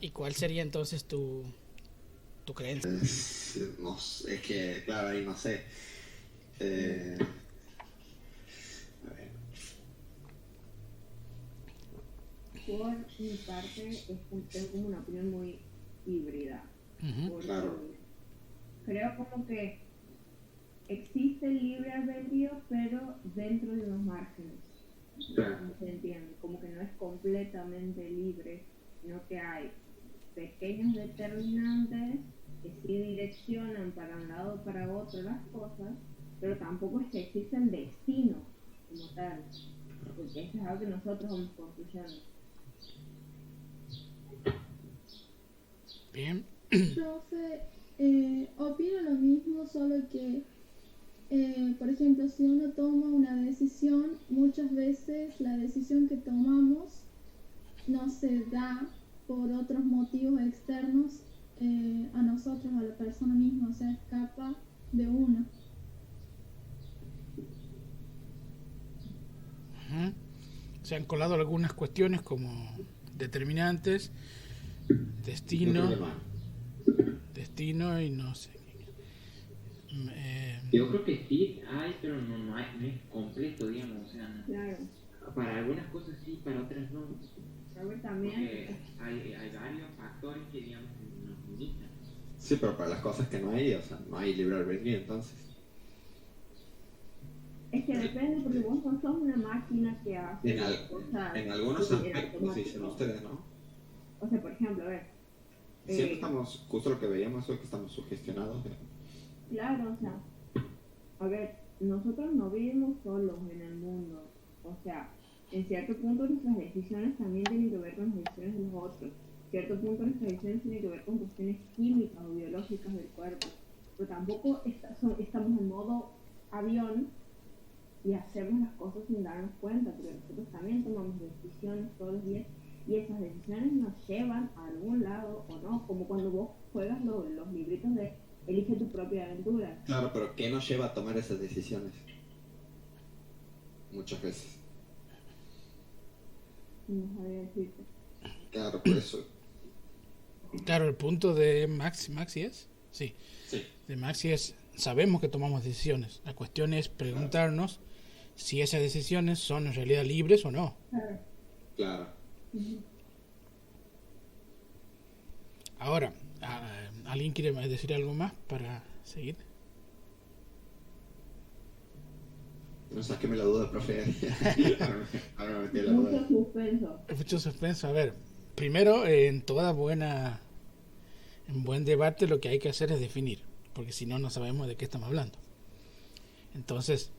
¿Y cuál sería entonces tu creencia? No sé, es que, claro, ahí no sé. Eh, a ver. Por mi parte, tengo como una opinión muy híbrida, Ujú. porque Claro, creo como que existe el libre albedrío, pero dentro de unos márgenes. claro. No se entiende, como que no es completamente libre, sino que hay pequeños determinantes que sí direccionan para un lado o para otro las cosas, pero tampoco es que existe el destino como tal, porque eso es algo que nosotros vamos construyendo. Bien. Profe, opino lo mismo, solo que, por ejemplo, si uno toma una decisión, muchas veces la decisión que tomamos no se da por otros motivos externos a nosotros, a la persona misma, o sea, escapa de uno. Ujú. Se han colado algunas cuestiones como determinantes, Yo creo que destino, no hay. destino y no sé. Eh, Yo creo que sí hay, pero no es completo, digamos. O sea, Claro, para algunas cosas sí, para otras no. a ver también, Porque hay varios factores que, digamos, nos limitan. Sí, pero para las cosas que no hay, o sea, no hay libre albedrío, entonces. es que depende, porque vos no sos una máquina que hace En, las al- cosas en algunos en aspectos dicen automático. ustedes, ¿no? O sea, por ejemplo, a ver, Siempre eh, estamos, justo lo que veíamos hoy, que estamos sugestionados. claro, o sea, a ver, nosotros no vivimos solos en el mundo. O sea, en cierto punto nuestras decisiones también tienen que ver con las decisiones de los otros. En cierto punto nuestras decisiones tienen que ver con cuestiones químicas o biológicas del cuerpo. Pero tampoco estamos en modo avión y hacemos las cosas sin darnos cuenta, porque nosotros también tomamos decisiones todos los días y esas decisiones nos llevan a algún lado o no, como cuando vos juegas los libritos de Elige tu propia aventura. Claro, pero ¿qué nos lleva a tomar esas decisiones? Muchas veces. No sabría decirte. Claro, por eso. claro, el punto de Maxi es, sí, Sí. de Maxi es, sabemos que tomamos decisiones. La cuestión es preguntarnos si esas decisiones son en realidad libres o no. Claro. Claro. Ahora, ¿alguien quiere decir algo más para seguir? No saqueme la duda, profe. Ahora me metí la Mucho duda. suspenso. Mucho suspenso. A ver, primero, en buen debate lo que hay que hacer es definir, porque si no, no sabemos de qué estamos hablando. Entonces,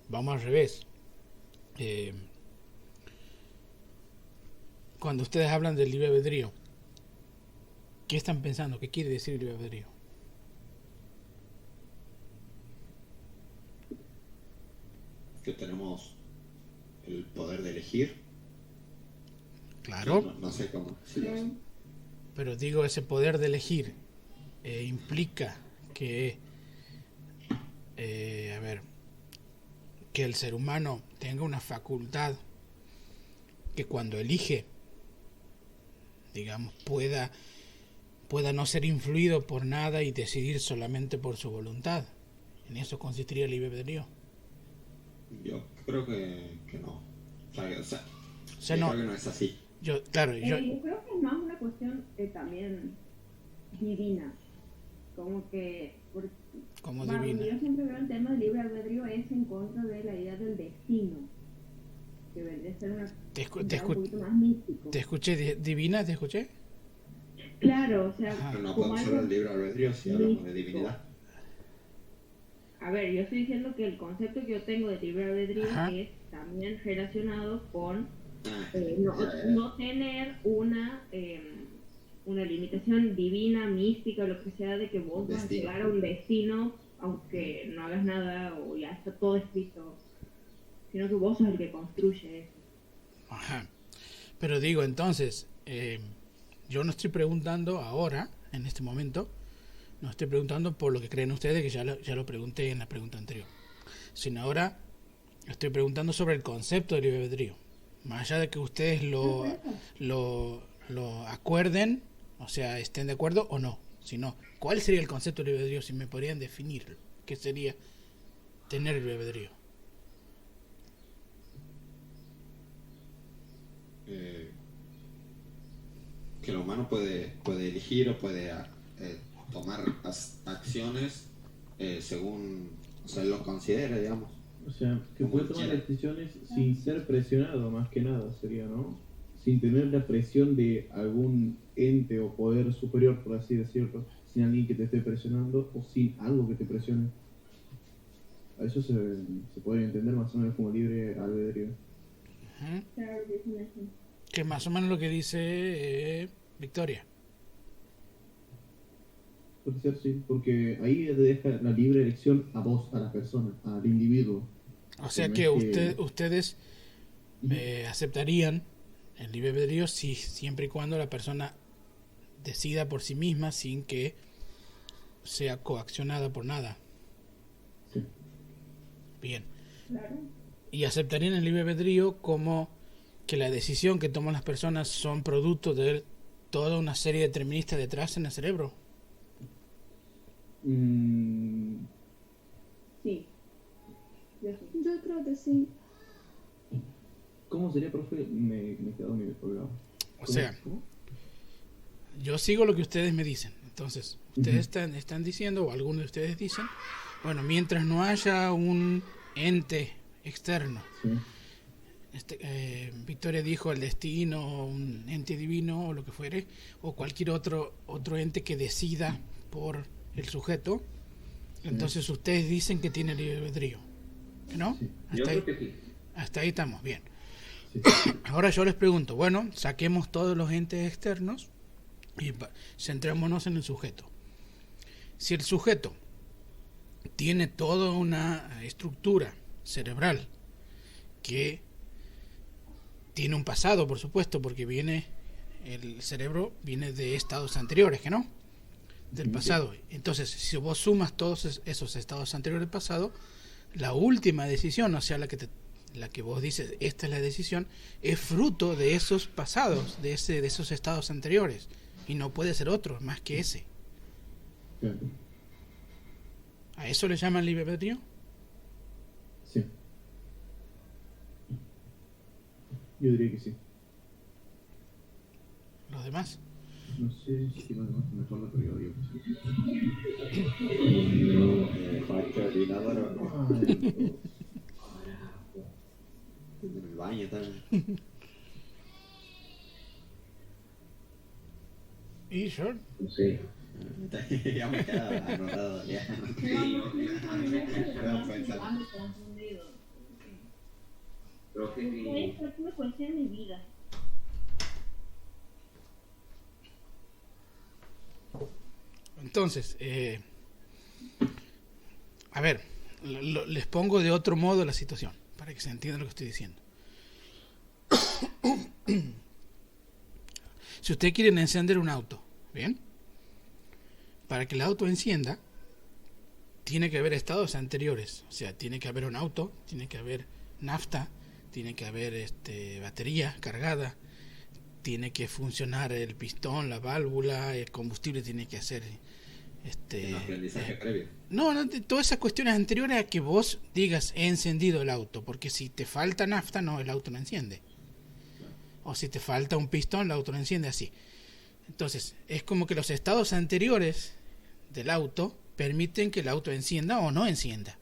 vamos al revés. Cuando ustedes hablan del libre albedrío, ¿qué están pensando? ¿Qué quiere decir libre albedrío? Que tenemos el poder de elegir. Claro, No sé cómo. Sí, lo sé. pero digo, ese poder de elegir implica que, a ver, que el ser humano tenga una facultad que cuando elige, digamos, pueda no ser influido por nada y decidir solamente por su voluntad. En eso consistiría el libre albedrío. Yo creo que no. O sea, O sea, yo no, creo que no es así. yo, claro, Yo creo que es más una cuestión también divina. Como que, como bueno, divina. yo siempre veo el tema del libre albedrío es en contra de la idea del destino, que vendría a ser un poquito más místico. Te escuché, divina, te escuché. Claro, o sea, Pero no como podemos algo hablar del libre albedrío si hablamos de místico. divinidad. A ver, yo estoy diciendo que el concepto que yo tengo de libre albedrío Ajá. es también relacionado con Ah, no tener una limitación divina, mística, lo que sea, de que vos vas a Destino. llegar a un destino, aunque no hagas nada o ya está todo escrito, sino que vos sos el que construye eso. Ajá. Pero digo, entonces, yo no estoy preguntando ahora, en este momento, no estoy preguntando por lo que creen ustedes, que ya lo pregunté en la pregunta anterior, sino ahora estoy preguntando sobre el concepto de libre albedrío. Más allá de que ustedes lo acuerden O sea, estén de acuerdo o no. Si no, ¿cuál sería el concepto de libre albedrío? Si me podrían definir qué sería tener libre albedrío. Que el humano puede elegir o puede tomar acciones según, o sea, lo considere, digamos. O sea, que Como puede tomar quiera. decisiones sin ser presionado, más que nada, sería, ¿no? Sin tener la presión de algún ente o poder superior, por así decirlo, sin alguien que te esté presionando o sin algo que te presione. A eso se puede entender más o menos como libre albedrío. Ujú. Claro que sí, así. Que es más o menos lo que dice Victoria. Puede ser, sí, porque ahí te deja la libre elección a vos, a la persona, al individuo. O sea No que es que- ustedes aceptarían el libre albedrío siempre y cuando la persona decida por sí misma sin que sea coaccionada por nada. Sí. Bien. Claro. Y aceptarían el libre albedrío como que la decisión que toman las personas son producto de toda una serie determinista detrás en el cerebro. Sí. Yo sí. Yo creo que sí. ¿Cómo sería, profe? Me quedó medio colgado. O sea, ¿Cómo? yo sigo lo que ustedes me dicen. Entonces, ustedes Ujú. están diciendo, o algunos de ustedes dicen, bueno, mientras no haya un ente externo, Sí. Victoria dijo el destino, un ente divino o lo que fuere, o cualquier otro ente que decida por el sujeto, entonces ustedes dicen que tiene libre albedrío, ¿no? Sí. Yo Hasta ahí, creo que sí. hasta ahí estamos bien. Sí. Ahora yo les pregunto, bueno, saquemos todos los entes externos y centrémonos en el sujeto. Si el sujeto tiene toda una estructura cerebral que tiene un pasado, por supuesto, porque el cerebro viene de estados anteriores, ¿que no? Del Sí. pasado. Entonces, si vos sumas todos esos estados anteriores del pasado, la última decisión, o sea, la que vos dices, esta es la decisión, es fruto de esos pasados, de esos estados anteriores, y no puede ser otro más que ese. Claro. ¿A eso le llaman libre albedrío? Sí. Yo diría que sí. ¿Los demás? No sé si lo demás mejor lo pero yo digo que sí. Factor inodoro Ay, en el baño también. ¿Y yo? No sé. Ya me quedaba anotado ya. Creo que sí. Puede ser una cuestión de vida. Entonces, a ver, les pongo de otro modo la situación, para que se entienda lo que estoy diciendo. Si ustedes quieren encender un auto, ¿bien? Para que el auto encienda, tiene que haber estados anteriores. O sea, tiene que haber un auto, tiene que haber nafta, tiene que haber batería cargada, tiene que funcionar el pistón, la válvula, el combustible tiene que hacer Un aprendizaje previo. no, todas esas cuestiones anteriores a que vos digas he encendido el auto, porque si te falta nafta, no, el auto no enciende. O si te falta un pistón, el auto no enciende, así. Entonces, es como que los estados anteriores del auto permiten que el auto encienda o no encienda.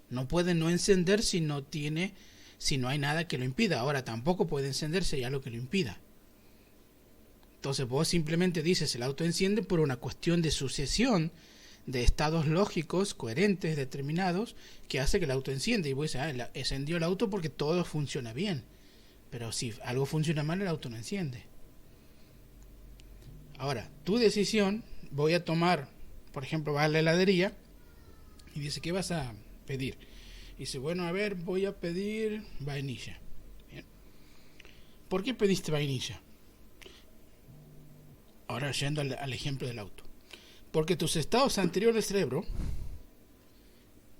No puede no encender si no hay nada que lo impida. Ahora tampoco puede encenderse ya lo que lo impida. Entonces vos simplemente dices el auto enciende por una cuestión de sucesión de estados lógicos, coherentes, determinados, que hace que el auto encienda. Y vos dices, encendió el auto porque todo funciona bien. Pero si algo funciona mal, el auto no enciende. Ahora, tu decisión, voy a tomar, por ejemplo, vas a la heladería y dice, ¿qué vas a pedir? Y dice, bueno, a ver, voy a pedir vainilla. Bien. ¿Por qué pediste vainilla? Ahora yendo al ejemplo del auto. Porque tus estados anteriores del cerebro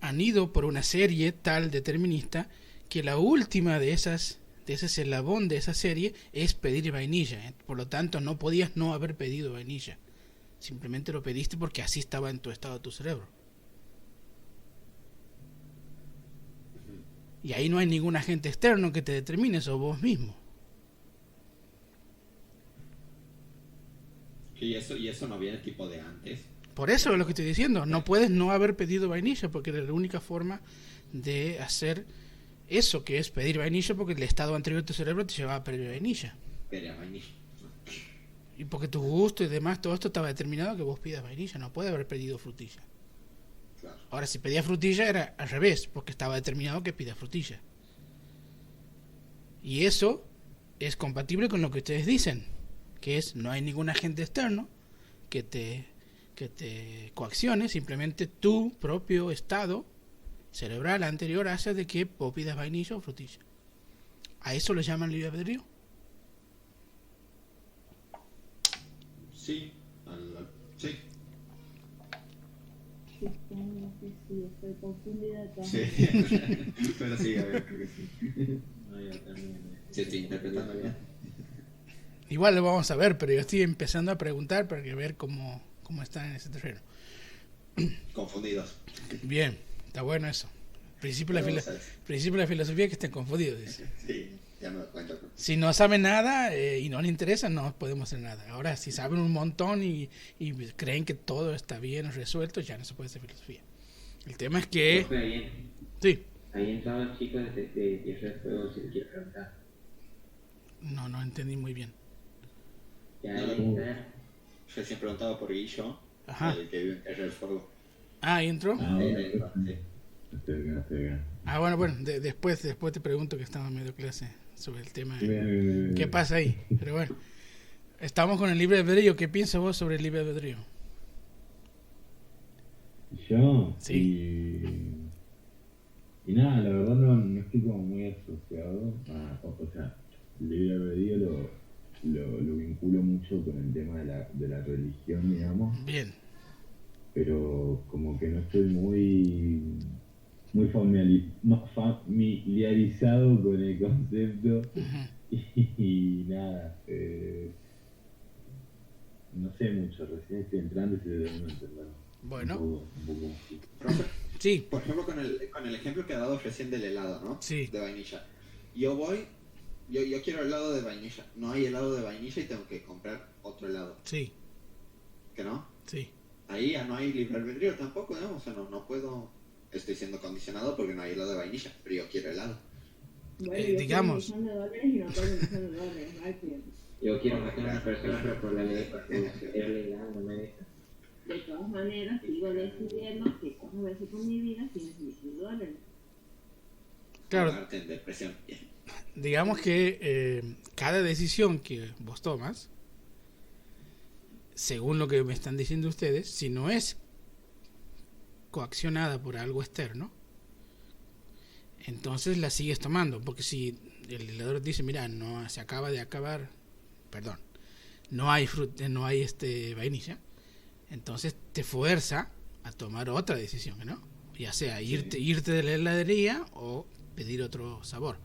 han ido por una serie tal determinista que la última de esas de ese eslabón de esa serie es pedir vainilla. Por lo tanto, no podías no haber pedido vainilla. Simplemente lo pediste porque así estaba en tu estado tu cerebro. Y ahí no hay ningún agente externo que te determine, sos vos mismo. Y eso no viene tipo de antes. Por eso es lo que estoy diciendo. No puedes no haber pedido vainilla porque era la única forma de hacer eso, que es pedir vainilla, porque el estado anterior de tu cerebro te llevaba a pedir vainilla. Pero vainilla. Y porque tu gusto y demás, todo esto estaba determinado que vos pidas vainilla. No puede haber pedido frutilla. Claro. Ahora, si pedía frutilla era al revés, porque estaba determinado que pida frutilla. Y eso es compatible con lo que ustedes dicen, que es no hay ningún agente externo que te coaccione, simplemente tu propio estado cerebral anterior hace de que vos pidas vainilla o frutilla. ¿A eso lo llaman libre albedrío? Sí, sí. Supongo que sí, estoy confundida de todas Sí. maneras. Pero sí, a ver, creo que sí. No, yo también. Se estoy interpretando bien. Igual lo vamos a ver, pero yo estoy empezando a preguntar para que ver cómo están en ese terreno. Confundidos. Bien, está bueno eso. Principio de la filosofía es que estén confundidos, dice. Sí, ya me doy cuenta. Si no saben nada y no les interesa, no podemos hacer nada. Ahora, si saben un montón y creen que todo está bien resuelto, ya no se puede hacer filosofía. El tema es que... Profe, Sí. ahí entraban los chicos de Tierra de Fuego, si le quiero preguntar. No entendí muy bien. Ya, No, ahí está. Recién preguntaba por Guillo, Ajá. el que vive en Tierra del Fuego. Ah, ¿entró? Sí. Estoy acá. Ah, bueno, después te pregunto, que estaba en medio clase sobre el tema. Bien. ¿Qué pasa ahí? Pero bueno, estamos con el libre albedrío. ¿Qué piensas vos sobre el libre albedrío? Yo, Sí. y nada, la verdad no estoy como muy asociado o sea, el libre albedrío lo vinculo mucho con el tema de la religión, digamos, Bien. pero como que no estoy muy familiarizado con el concepto Ujú. y nada, no sé mucho, recién estoy entrando y se debe entender. Bueno. Un poco así. Profe, Sí. por ejemplo, con el ejemplo que ha dado recién del helado, ¿no? Sí. De vainilla. Yo quiero helado de vainilla. No hay helado de vainilla y tengo que comprar otro helado. Sí. ¿Que no? Sí. Ahí ya no hay libre albedrío tampoco, ¿no? O sea, no puedo... Estoy siendo condicionado porque no hay helado de vainilla, pero yo quiero helado. Bueno, yo digamos. quiero $1,000,000 y no tengo $1,000,000, no hay tiempo. Yo quiero matar a una persona, pero por la ley, es legal, no me deja. De todas maneras, sigo decidiendo qué cosas voy a hacer con mi vida si necesito $1,000,000. Claro, Aparte en depresión. digamos que cada decisión que vos tomas, según lo que me están diciendo ustedes, si no es coaccionada por algo externo, entonces la sigues tomando. Porque si el legislador dice, mira, no se acaba de acabar, perdón, no hay vainilla, entonces te fuerza a tomar otra decisión, ¿no? Ya sea irte de la heladería o pedir otro sabor.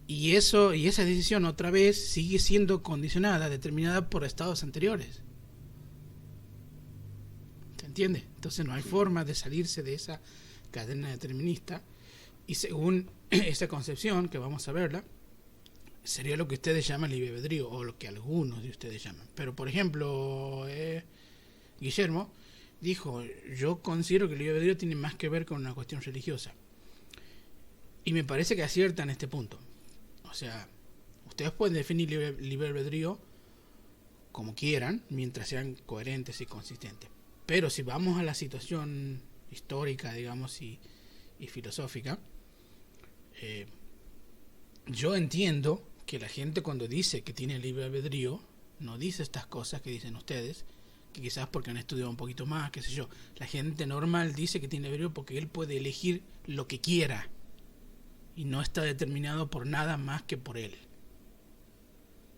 Y esa decisión otra vez sigue siendo condicionada, determinada por estados anteriores. ¿Se entiende? Entonces no hay forma de salirse de esa cadena determinista. Y según esta concepción, que vamos a verla, sería lo que ustedes llaman libre albedrío, o lo que algunos de ustedes llaman. Pero por ejemplo, Guillermo dijo, yo considero que el libre albedrío tiene más que ver con una cuestión religiosa. Y me parece que acierta en este punto. O sea, ustedes pueden definir libre albedrío como quieran, mientras sean coherentes y consistentes. Pero si vamos a la situación histórica, digamos, y filosófica, yo entiendo que la gente, cuando dice que tiene libre albedrío, no dice estas cosas que dicen ustedes, que quizás porque han estudiado un poquito más, qué sé yo. La gente normal dice que tiene albedrío porque él puede elegir lo que quiera y no está determinado por nada más que por él.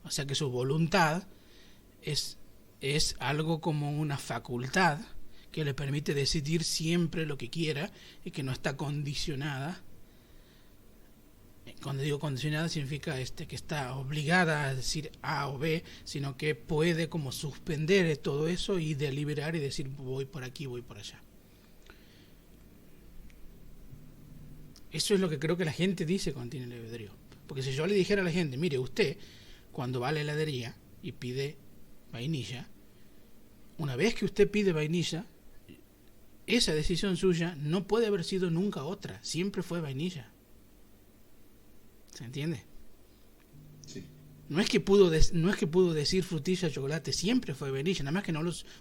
O sea que su voluntad es algo como una facultad que le permite decidir siempre lo que quiera y que no está condicionada Cuando digo condicionada significa que está obligada a decir A o B, sino que puede como suspender todo eso y deliberar y decir voy por aquí, voy por allá. Eso es lo que creo que la gente dice cuando tiene libre albedrío. Porque si yo le dijera a la gente, mire, usted cuando va a la heladería y pide vainilla, una vez que usted pide vainilla, esa decisión suya no puede haber sido nunca otra, siempre fue vainilla. ¿Se entiende? Sí. No es que pudo decir frutilla, chocolate, siempre fue vainilla, nada más que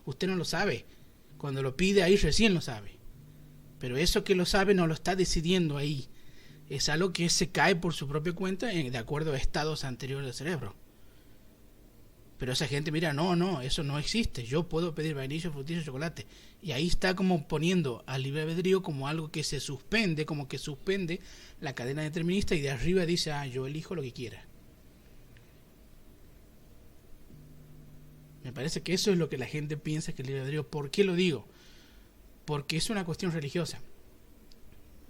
usted no lo sabe. Cuando lo pide ahí recién lo sabe. Pero eso que lo sabe no lo está decidiendo ahí. Es algo que se cae por su propia cuenta de acuerdo a estados anteriores del cerebro. Pero esa gente mira, no, eso no existe. Yo puedo pedir vainilla, frutilla, chocolate. Y ahí está como poniendo al libre albedrío como algo que se suspende, como que suspende la cadena determinista y de arriba dice, yo elijo lo que quiera. Me parece que eso es lo que la gente piensa que el libre albedrío. ¿Por qué lo digo? Porque es una cuestión religiosa.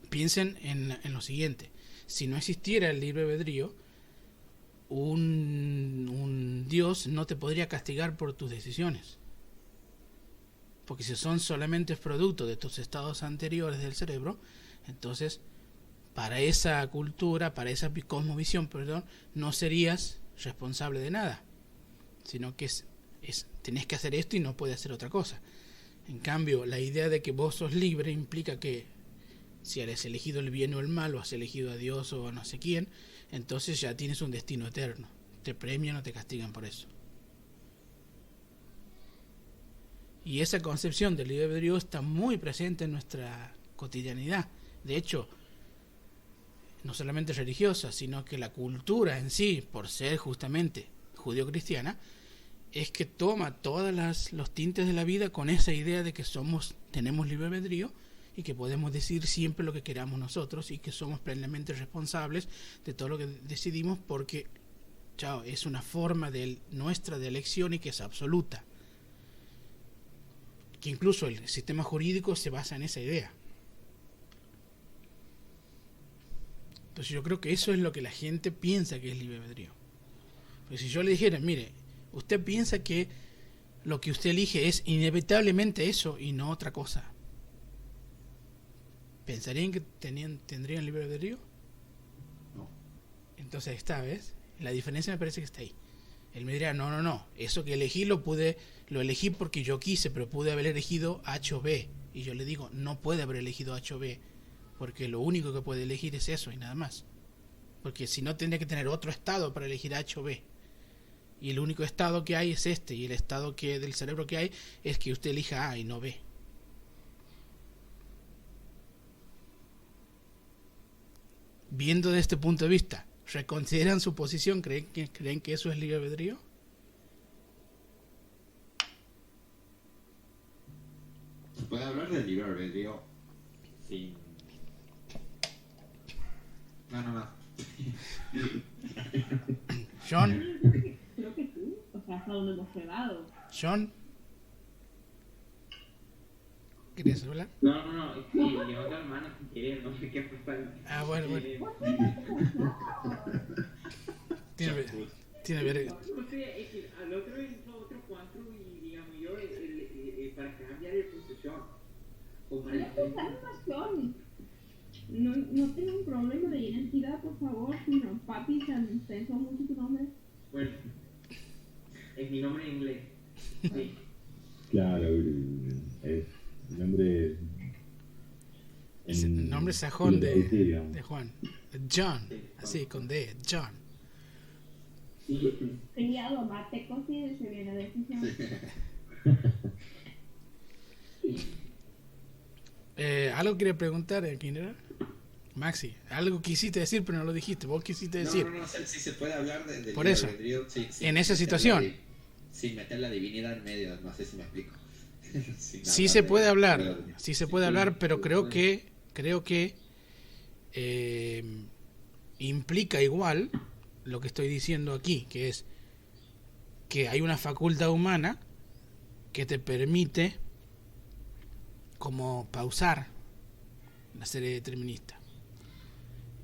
Piensen en lo siguiente. Si no existiera el libre albedrío, un Dios no te podría castigar por tus decisiones. Porque si son solamente producto de tus estados anteriores del cerebro, entonces para esa cultura, para esa cosmovisión, no serías responsable de nada. Sino que tenés que hacer esto y no puedes hacer otra cosa. En cambio, la idea de que vos sos libre implica que si has elegido el bien o el mal, o has elegido a Dios o a no sé quién, entonces ya tienes un destino eterno. Te premian o te castigan por eso. Y esa concepción del libre albedrío está muy presente en nuestra cotidianidad. De hecho, no solamente religiosa, sino que la cultura en sí, por ser justamente judío-cristiana, es que toma todos los tintes de la vida con esa idea de que tenemos libre albedrío y que podemos decir siempre lo que queramos nosotros y que somos plenamente responsables de todo lo que decidimos porque es una forma nuestra de elección y que es absoluta. Que incluso el sistema jurídico se basa en esa idea. Entonces yo creo que eso es lo que la gente piensa que es libre albedrío. Porque si yo le dijera, mire, usted piensa que lo que usted elige es inevitablemente eso y no otra cosa, ¿pensarían que tendrían libre albedrío? No. Entonces esta vez la diferencia me parece que está ahí. Él me diría, no, eso que elegí lo elegí porque yo quise, pero pude haber elegido H o B. Y yo le digo, no puede haber elegido H o B, porque lo único que puede elegir es eso y nada más. Porque si no, tendría que tener otro estado para elegir H o B. Y el único estado que hay es este, y el estado del cerebro que hay es que usted elija A y no B. Viendo desde este punto de vista, ¿reconsideran su posición? ¿Creen que eso es libre albedrío? Se puede hablar del libre albedrío sin... No. John. Creo que tú, hasta donde hemos llegado. John. ¿Querías hablar? No, sí, levanta la mano si quieres, no sé qué pasa. Bueno. Tiene ver. No sé, es que al otro hizo otro 4 y digamos yo, para cambiar de posición. O para No es animación. No tengo un problema de identidad, por favor. No, papi, se pensó mucho tu nombre. Bueno, es mi nombre en inglés. Sí. Claro, es el nombre. Es el nombre sajón de de Juan. John, así con D, John. Criado mateco, sí, se viene decisión. ¿Algo quería preguntar? ¿Quién era? Maxi, algo quisiste decir pero no lo dijiste. Vos quisiste decir. No sé si se puede hablar de por eso, albedrío, en esa situación. Sin meter la divinidad en medio, no sé si me explico. Sí se puede hablar, pero creo que implica igual lo que estoy diciendo aquí, que es que hay una facultad humana que te permite como pausar la serie determinista.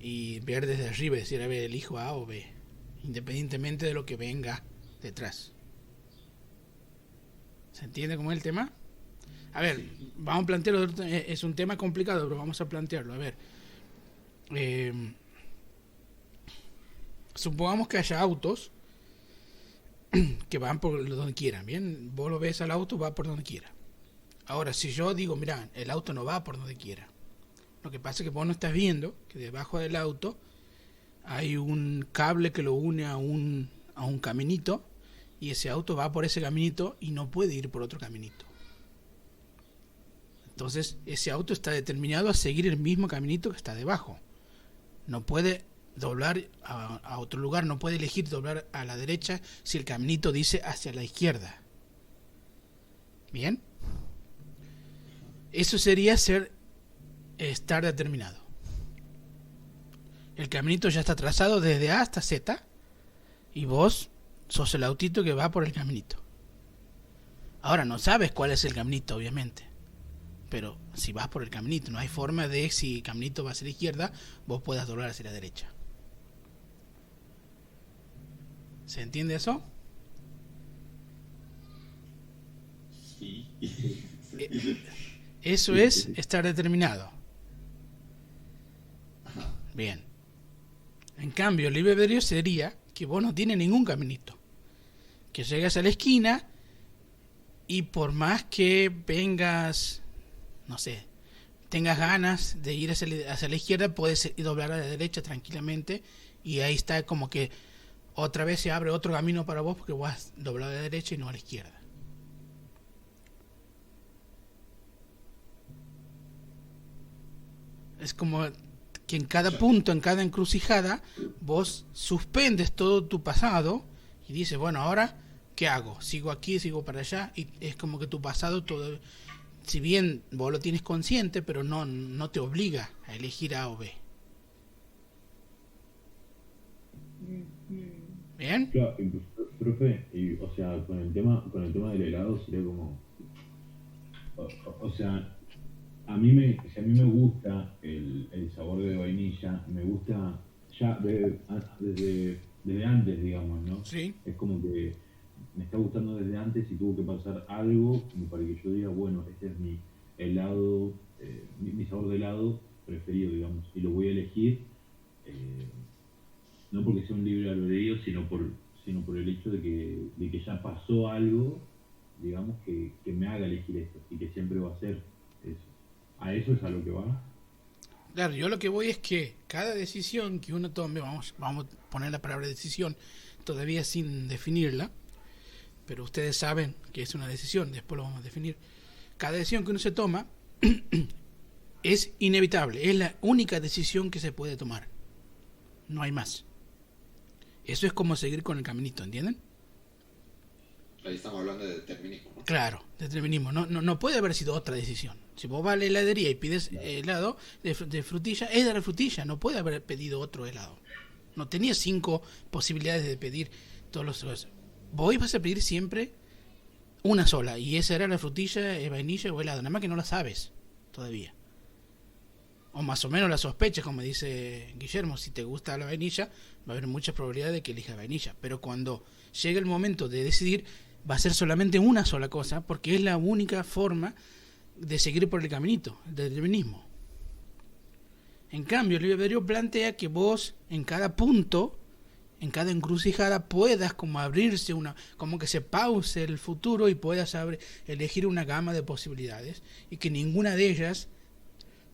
y ver desde arriba y decir, a ver, elijo A o B, independientemente de lo que venga detrás. ¿Se entiende cómo es el tema? A ver, vamos a plantearlo. Es un tema complicado, pero vamos a plantearlo. A ver, supongamos que haya autos que van por donde quieran. Bien, vos lo ves al auto, va por donde quiera. Ahora, si yo digo, mira, el auto no va por donde quiera, lo que pasa es que vos no estás viendo que debajo del auto hay un cable que lo une a un caminito, y ese auto va por ese caminito y no puede ir por otro caminito. Entonces ese auto está determinado a seguir el mismo caminito que está debajo. No puede doblar a otro lugar, no puede elegir doblar a la derecha si el caminito dice hacia la izquierda. Bien, eso sería estar determinado. El caminito ya está trazado desde A hasta Z y vos sos el autito que va por el caminito. Ahora no sabes cuál es el caminito, obviamente, pero si vas por el caminito, no hay forma de, si el caminito va hacia la izquierda, vos puedas doblar hacia la derecha. ¿Se entiende eso? Sí. Eso es estar determinado. Bien. En cambio, el libre albedrío sería que vos no tienes ningún caminito. Que llegas a la esquina y por más que vengas, no sé, tengas ganas de ir hacia la izquierda, puedes doblar a la derecha tranquilamente, y ahí está como que otra vez se abre otro camino para vos porque vos has doblado a la derecha y no a la izquierda. Es como que en cada punto, en cada encrucijada, vos suspendes todo tu pasado y dices, bueno, ahora, ¿qué hago? ¿Sigo aquí, sigo para allá? Y es como que tu pasado, todo, si bien vos lo tienes consciente, pero no te obliga a elegir A o B. ¿Bien? Claro, profe, o sea, con el tema del helado sería como, o sea, a mí me gusta el sabor de vainilla, me gusta ya desde antes, digamos, ¿no? Sí. Es como que me está gustando desde antes y tuvo que pasar algo como para que yo diga, bueno, este es mi helado, mi sabor de helado preferido, digamos, y lo voy a elegir, no porque sea un libre albedrío, sino por el hecho de que ya pasó algo, digamos, que me haga elegir esto, y que siempre va a ser eso. ¿A eso es a lo que va? Claro, yo lo que voy es que cada decisión que uno tome, vamos a poner la palabra decisión todavía sin definirla, pero ustedes saben que es una decisión, después lo vamos a definir. Cada decisión que uno se toma es inevitable, es la única decisión que se puede tomar, no hay más. Eso es como seguir con el caminito, ¿entienden? Ahí estamos hablando de determinismo, ¿no? Claro, determinismo. No puede haber sido otra decisión. Si vos vas a la heladería y pides helado de frutilla, es de la frutilla. No puede haber pedido otro helado. No tenía 5 posibilidades de pedir todos los... Vos ibas a pedir siempre una sola. Y esa era la frutilla, vainilla o helado. Nada más que no la sabes todavía. O más o menos la sospechas, como dice Guillermo. Si te gusta la vainilla, va a haber muchas probabilidades de que elijas vainilla. Pero cuando llegue el momento de decidir, va a ser solamente una sola cosa, porque es la única forma de seguir por el caminito, el determinismo. En cambio, el libre albedrío plantea que vos, en cada punto, en cada encrucijada, puedas como abrirse como que se pause el futuro y puedas elegir una gama de posibilidades, y que ninguna de ellas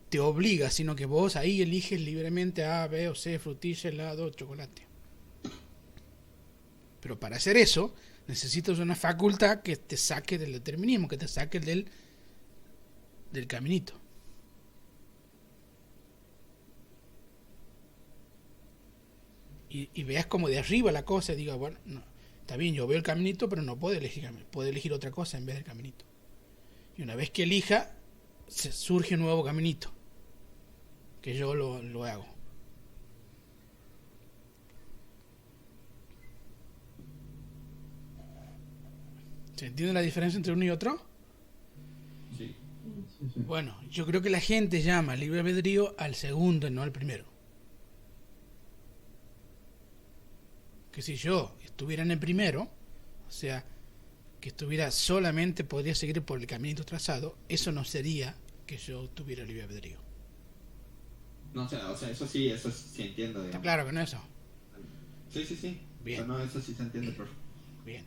te obliga, sino que vos ahí eliges libremente A, B o C, frutilla, helado, chocolate. Pero para hacer eso necesitas una facultad que te saque del determinismo, que te saque del caminito. Y veas como de arriba la cosa y digas, bueno, no, está bien, yo veo el caminito, pero no puedo elegir otra cosa en vez del caminito. Y una vez que elija, surge un nuevo caminito, que yo lo hago. ¿Se entiende la diferencia entre uno y otro? Sí. Bueno, yo creo que la gente llama libre albedrío al segundo y no al primero. que si yo estuviera en el primero, o sea, que estuviera solamente podría seguir por el caminito trazado, eso no sería que yo tuviera libre albedrío. No, o sea, eso sí entiendo, ¿Está digamos. claro con eso? Sí. Bien. No, eso sí se entiende perfecto. Bien.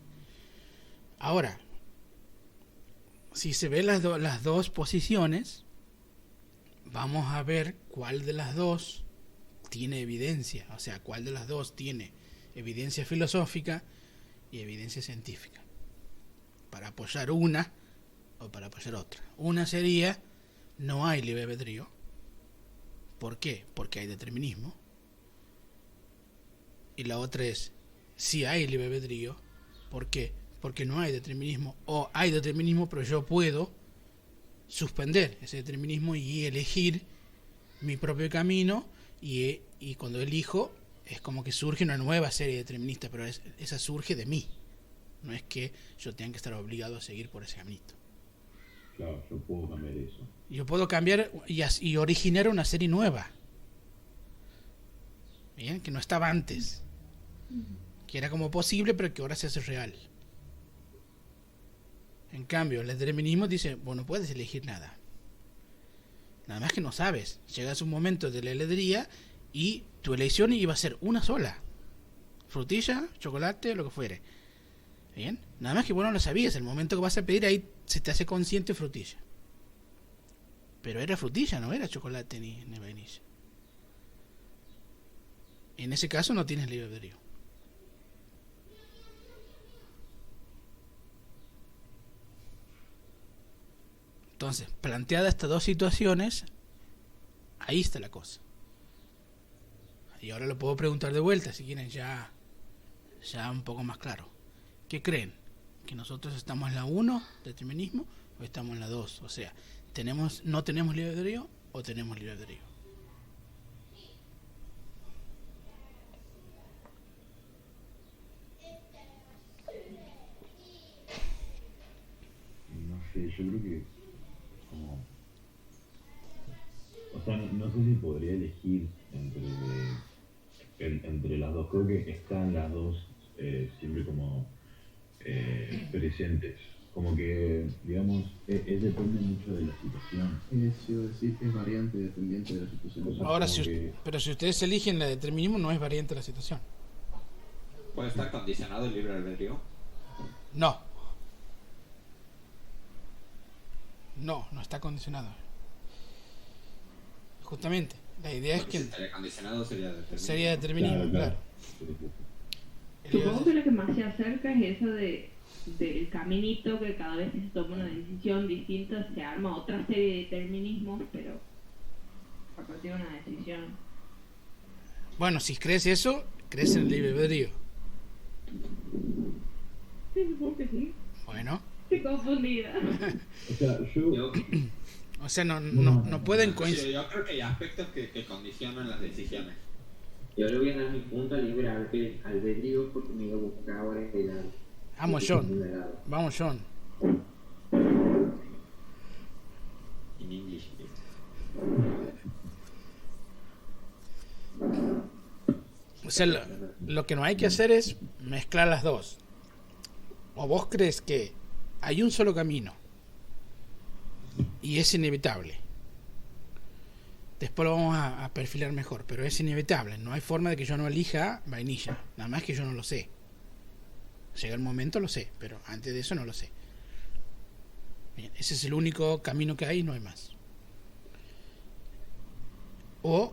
Ahora, si se ven las dos posiciones, vamos a ver cuál de las dos tiene evidencia, o sea, cuál de las dos tiene evidencia filosófica y evidencia científica, para apoyar una o para apoyar otra. Una sería, no hay libre albedrío. ¿Por qué? Porque hay determinismo. Y la otra es, si hay libre albedrío, ¿por qué? Porque no hay determinismo, o hay determinismo pero yo puedo suspender ese determinismo y elegir mi propio camino, y cuando elijo es como que surge una nueva serie determinista, pero esa surge de mí, no es que yo tenga que estar obligado a seguir por ese caminito. Claro, yo puedo cambiar eso. Yo puedo cambiar y originar una serie nueva, bien, que no estaba antes, que era como posible pero que ahora se hace real. En cambio, el determinismo dice, vos no puedes elegir nada. Nada más que no sabes. Llegas a un momento de la heladería y tu elección iba a ser una sola. Frutilla, chocolate, lo que fuere. ¿Bien? Nada más que vos no lo sabías. El momento que vas a pedir, ahí se te hace consciente frutilla. Pero era frutilla, no era chocolate ni vainilla. En ese caso no tienes libre albedrío. Entonces, planteadas estas dos situaciones, ahí está la cosa. Y ahora lo puedo preguntar de vuelta, si quieren ya un poco más claro. ¿Qué creen? ¿Que nosotros estamos en la 1, determinismo, o estamos en la 2? O sea, ¿no tenemos libre albedrío o tenemos libre albedrío? No sé, yo creo que como... O sea, no sé si podría elegir entre las dos. Creo que están las dos siempre como presentes. Como que, digamos, depende mucho de la situación. Quiero decir, es variante dependiente de la situación. Ahora, como que- pero si ustedes eligen el determinismo, no es variante de la situación. ¿Puede estar condicionado el libre albedrío? No está condicionado. Justamente, la idea es Porque que si estaría condicionado sería determinismo. sería determinismo, claro. Supongo que lo que más se acerca es eso del caminito, que cada vez que se toma una decisión distinta se arma otra serie de determinismos, pero a partir de una decisión. Bueno, si crees eso, crees en el libre albedrío. Sí, supongo que sí. Bueno, Estoy confundida. O sea, yo... Yo, o sea, no pueden sí, coincidir. yo creo que hay aspectos que condicionan las decisiones. Yo le voy a dar mi punto al libre albedrío porque me iba a buscar ahora el helado. Vamos, John. Vamos, John. In English. O sea, lo que no hay que hacer es mezclar las dos. O vos crees que hay un solo camino y es inevitable. Después lo vamos a perfilar mejor, pero es inevitable. No hay forma de que yo no elija vainilla. Nada más que yo no lo sé. Llega el momento, lo sé, pero antes de eso no lo sé. Bien, ese es el único camino que hay y no hay más. O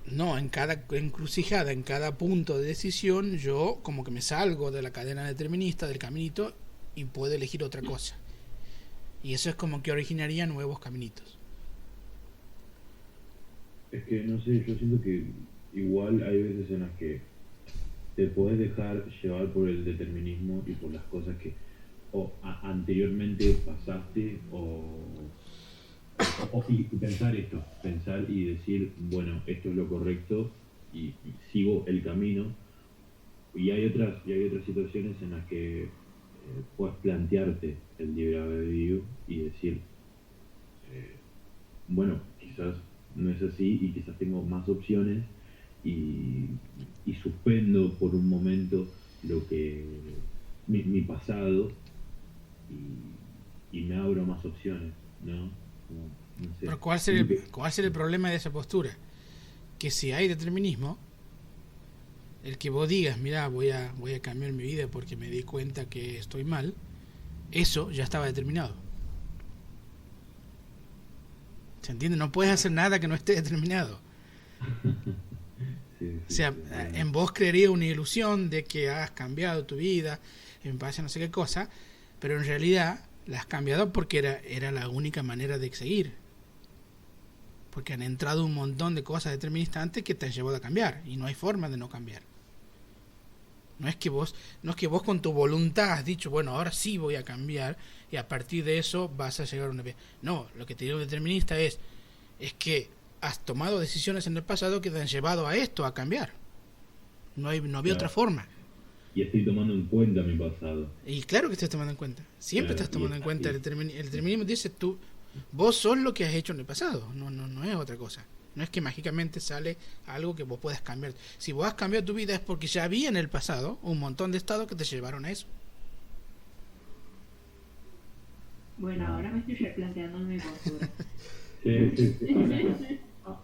no, en cada encrucijada, en cada punto de decisión, yo como que me salgo de la cadena determinista, del caminito, y puedo elegir otra cosa. Y eso es como que originaría nuevos caminitos. Es que no sé, yo siento que igual hay veces en las que te puedes dejar llevar por el determinismo y por las cosas que anteriormente pasaste y pensar y decir, bueno, esto es lo correcto y sigo el camino. Y hay otras situaciones en las que puedes plantearte el libre albedrío y decir, bueno, quizás no es así y quizás tengo más opciones y, y suspendo por un momento lo que mi pasado y me abro más opciones, ¿no? No sé. Pero ¿cuál sería el problema de esa postura? Que si hay determinismo, el que vos digas, mira, voy a cambiar mi vida porque me di cuenta que estoy mal, eso ya estaba determinado. ¿Se entiende? No puedes hacer nada que no esté determinado. Sí, O sea, en vos creería una ilusión de que has cambiado tu vida en base a no sé qué cosa, pero en realidad la has cambiado porque era la única manera de seguir. Porque han entrado un montón de cosas deterministas antes que te han llevado a cambiar, y no hay forma de no cambiar. No es que vos con tu voluntad has dicho, bueno, ahora sí voy a cambiar, y a partir de eso vas a llegar a una... No, lo que te digo determinista es que has tomado decisiones en el pasado que te han llevado a esto, a cambiar. No había Claro. otra forma. Y estoy tomando en cuenta mi pasado. Y claro que estás tomando en cuenta. Siempre Claro, estás tomando y- en cuenta y- el determinismo. Dice vos sos lo que has hecho en el pasado. No es otra cosa. No es que mágicamente sale algo que vos puedas cambiar. Si vos has cambiado tu vida es porque ya había en el pasado un montón de estados que te llevaron a eso. Bueno, ahora me estoy replanteando mi postura. Sí.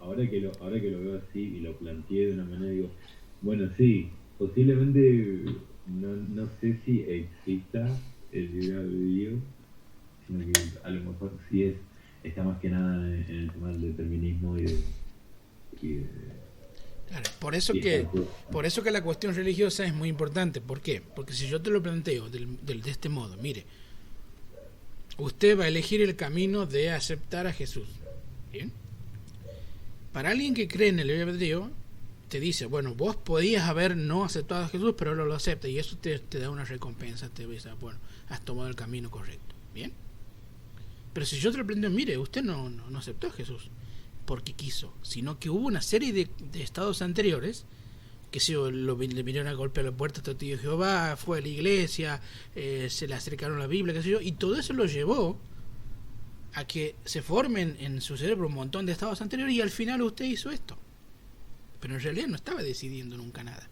Ahora que lo veo así y lo planteé de una manera, digo, bueno, sí, posiblemente no sé si exista el libre albedrío, sino que a lo mejor sí está más que nada en el tema del determinismo y de Claro, por eso y que esa cosa. por eso que la cuestión religiosa es muy importante. ¿Por qué? Porque si yo te lo planteo de este modo, mire, usted va a elegir el camino de aceptar a Jesús. ¿Bien? Para alguien que cree en el libre albedrío, te dice, bueno, vos podías haber no aceptado a Jesús, pero lo acepta, y eso te da una recompensa, te dice, bueno, has tomado el camino correcto. ¿Bien? Pero si yo te lo planteo, mire, usted no aceptó a Jesús porque quiso, sino que hubo una serie de estados anteriores que le vinieron a golpear la puerta a Testigo de Jehová, fue a la iglesia, se le acercaron la Biblia, qué sé yo, y todo eso lo llevó a que se formen en su cerebro un montón de estados anteriores, y al final usted hizo esto. Pero en realidad no estaba decidiendo nunca nada.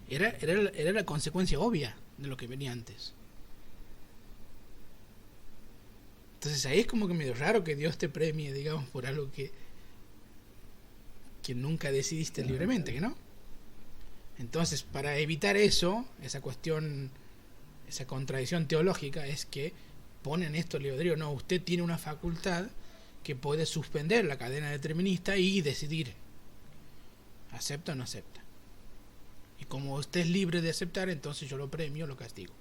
Era la consecuencia obvia de lo que venía antes. Entonces ahí es como que medio raro que Dios te premie, digamos, por algo que nunca decidiste libremente, ¿que no? Entonces, para evitar eso, esa cuestión, esa contradicción teológica, es que ponen esto libre albedrío. No, usted tiene una facultad que puede suspender la cadena determinista y decidir, acepta o no acepta. Y como usted es libre de aceptar, entonces yo lo premio, lo castigo.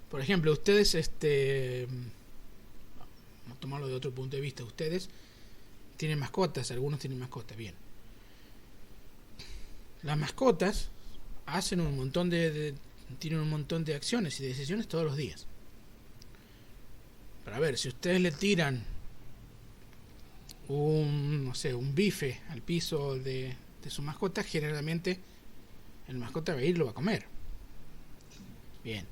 Por ejemplo, ustedes, vamos a tomarlo de otro punto de vista, ustedes tienen mascotas, algunos tienen mascotas, bien. Las mascotas hacen un montón tienen un montón de acciones y decisiones todos los días. Para ver, si ustedes le tiran un bife al piso de su mascota, generalmente el mascota va a ir y lo va a comer. Bien.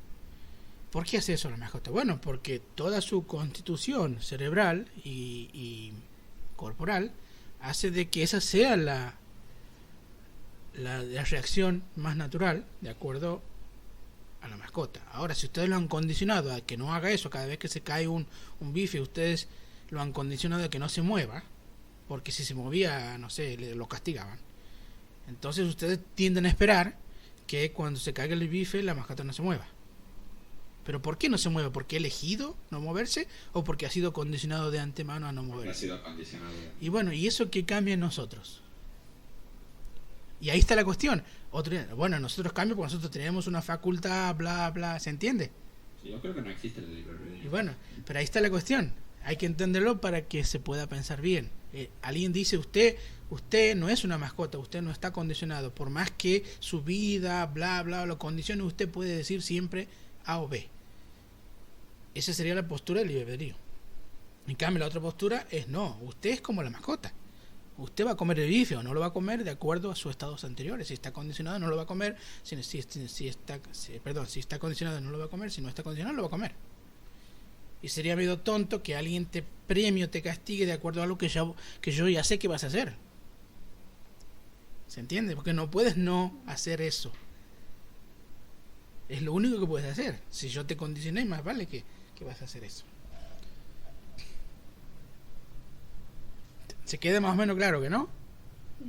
¿Por qué hace eso la mascota? Bueno, porque toda su constitución cerebral y corporal hace de que esa sea la reacción más natural de acuerdo a la mascota. Ahora, si ustedes lo han condicionado a que no haga eso cada vez que se cae un bife, ustedes lo han condicionado a que no se mueva, porque si se movía, no sé, lo castigaban. Entonces ustedes tienden a esperar que cuando se caiga el bife la mascota no se mueva. ¿Pero por qué no se mueve? ¿Porque ha elegido no moverse o porque ha sido condicionado de antemano a no Ha moverse? sido condicionado. Y bueno, ¿y eso qué cambia en nosotros? Y ahí está la cuestión. Bueno, nosotros cambia porque nosotros tenemos una facultad, bla, bla, ¿se entiende? Sí, yo creo que no existe el libre Y albedrío. bueno, pero ahí está la cuestión. Hay que entenderlo para que se pueda pensar bien. Alguien dice, usted no es una mascota, usted no está condicionado. Por más que su vida, bla, bla, lo condicione, usted puede decir siempre A o B. Esa sería la postura del libre albedrío. En cambio, la otra postura es no, usted es como la mascota. Usted va a comer el bife o no lo va a comer de acuerdo a sus estados anteriores. Si está condicionado, no lo va a comer. Si está condicionado, no lo va a comer. Si no está condicionado, lo va a comer. Y sería medio tonto que alguien te premie o te castigue de acuerdo a algo que yo ya sé que vas a hacer. ¿Se entiende? Porque no puedes no hacer eso. Es lo único que puedes hacer. Si yo te condicioné, más vale que vas a hacer eso. ¿Se queda más o menos claro que no?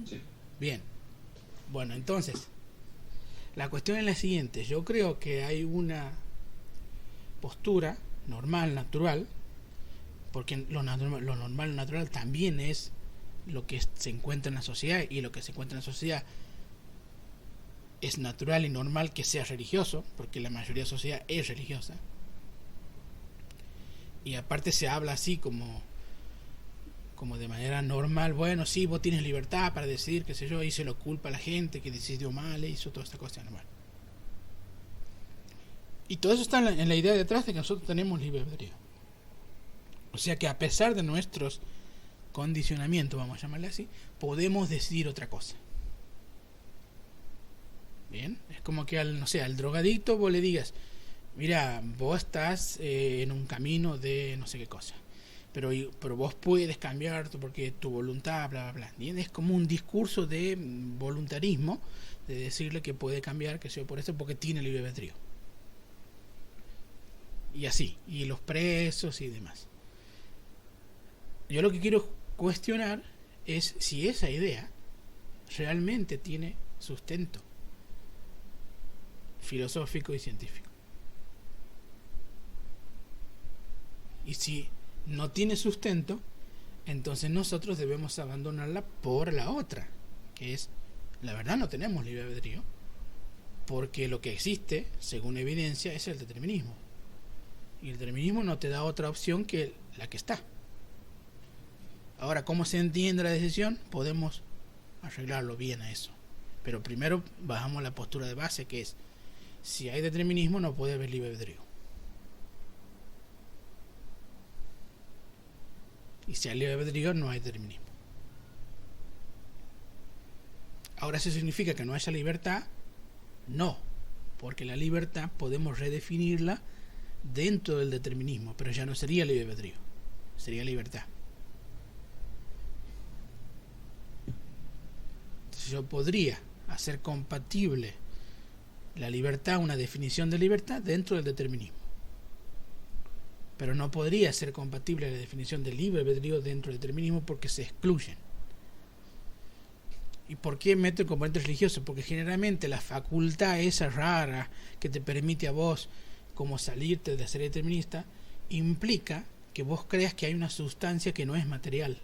Sí. Bien. Bueno, entonces, la cuestión es la siguiente. Yo creo que hay una postura normal, natural, porque lo normal, natural también es lo que se encuentra en la sociedad, y lo que se encuentra en la sociedad es natural y normal que sea religioso, porque la mayoría de la sociedad es religiosa. Y aparte se habla así como de manera normal. Bueno, sí, vos tienes libertad para decidir, qué sé yo, y se lo culpa a la gente que decidió mal, hizo toda esta cosa normal. Y todo eso está en la idea detrás de que nosotros tenemos libre albedrío. O sea que a pesar de nuestros condicionamientos, vamos a llamarle así, podemos decidir otra cosa. Bien, es como que al drogadicto vos le digas, mira, vos estás en un camino de no sé qué cosa, pero vos puedes cambiar porque tu voluntad, bla, bla, bla. ¿Bien? Es como un discurso de voluntarismo, de decirle que puede cambiar, que sea por eso, porque tiene libre albedrío. Y así, y los presos y demás. Yo lo que quiero cuestionar es si esa idea realmente tiene sustento filosófico y científico. Y si no tiene sustento, entonces nosotros debemos abandonarla por la otra, que es, la verdad no tenemos libre albedrío, porque lo que existe, según evidencia, es el determinismo. Y el determinismo no te da otra opción que la que está. Ahora, ¿cómo se entiende la decisión? Podemos arreglarlo bien a eso. Pero primero bajamos la postura de base, que es, si hay determinismo no puede haber libre albedrío. Y si hay libre albedrío no hay determinismo. Ahora, ¿eso significa que no haya libertad? No, porque la libertad podemos redefinirla dentro del determinismo, pero ya no sería libre albedrío, sería libertad. Entonces yo podría hacer compatible la libertad, una definición de libertad dentro del determinismo, pero no podría ser compatible la definición de libre albedrío dentro del determinismo, porque se excluyen. ¿Y por qué meto el componente religioso? Porque generalmente la facultad esa rara que te permite a vos como salirte de ser determinista implica que vos creas que hay una sustancia que no es material,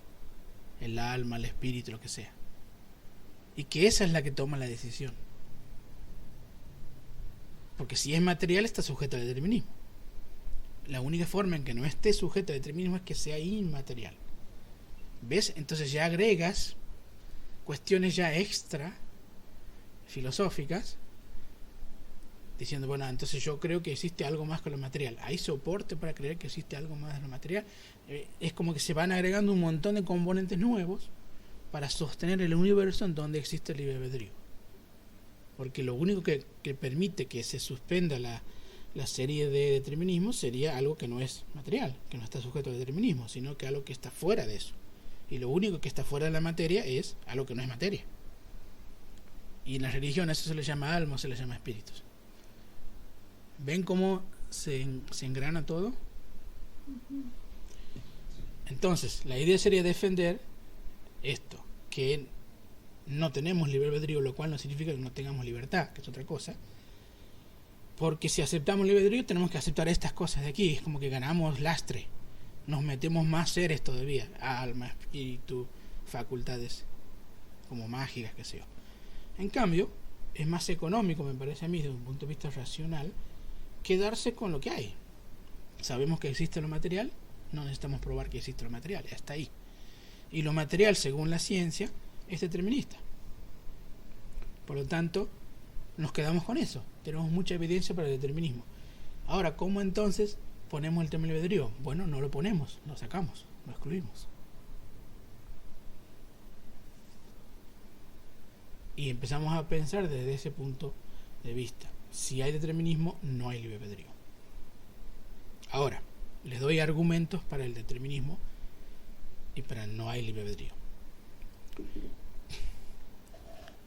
el alma, el espíritu, lo que sea, y que esa es la que toma la decisión, porque si es material está sujeto al determinismo. La única forma en que no esté sujeto al determinismo es que sea inmaterial. ¿Ves? Entonces ya agregas cuestiones ya extra filosóficas, diciendo, bueno, entonces yo creo que existe algo más que lo material. ¿Hay soporte para creer que existe algo más de lo material? Es como que se van agregando un montón de componentes nuevos para sostener el universo en donde existe el libre albedrío. Porque lo único que permite que se suspenda la serie de determinismos sería algo que no es material, que no está sujeto al determinismo, sino que algo que está fuera de eso. Y lo único que está fuera de la materia es algo que no es materia. Y en la religión eso se le llama alma o se le llama espíritus. ¿Ven cómo se engrana todo? Entonces, la idea sería defender esto, que no tenemos libre albedrío, lo cual no significa que no tengamos libertad, que es otra cosa. Porque si aceptamos libre albedrío, tenemos que aceptar estas cosas de aquí. Es como que ganamos lastre. Nos metemos más seres todavía, alma, espíritu, facultades como mágicas, qué sé yo. En cambio, es más económico, me parece a mí, desde un punto de vista racional, quedarse con lo que hay. Sabemos que existe lo material, no necesitamos probar que existe lo material, ya está ahí. Y lo material, según la ciencia, es determinista. Por lo tanto, nos quedamos con eso. Tenemos mucha evidencia para el determinismo. Ahora, ¿cómo entonces ponemos el tema del albedrío? Bueno, no lo ponemos, lo sacamos, lo excluimos. Y empezamos a pensar desde ese punto de vista. Si hay determinismo, no hay libre albedrío. Ahora, Les doy argumentos para el determinismo y para no hay libre albedrío.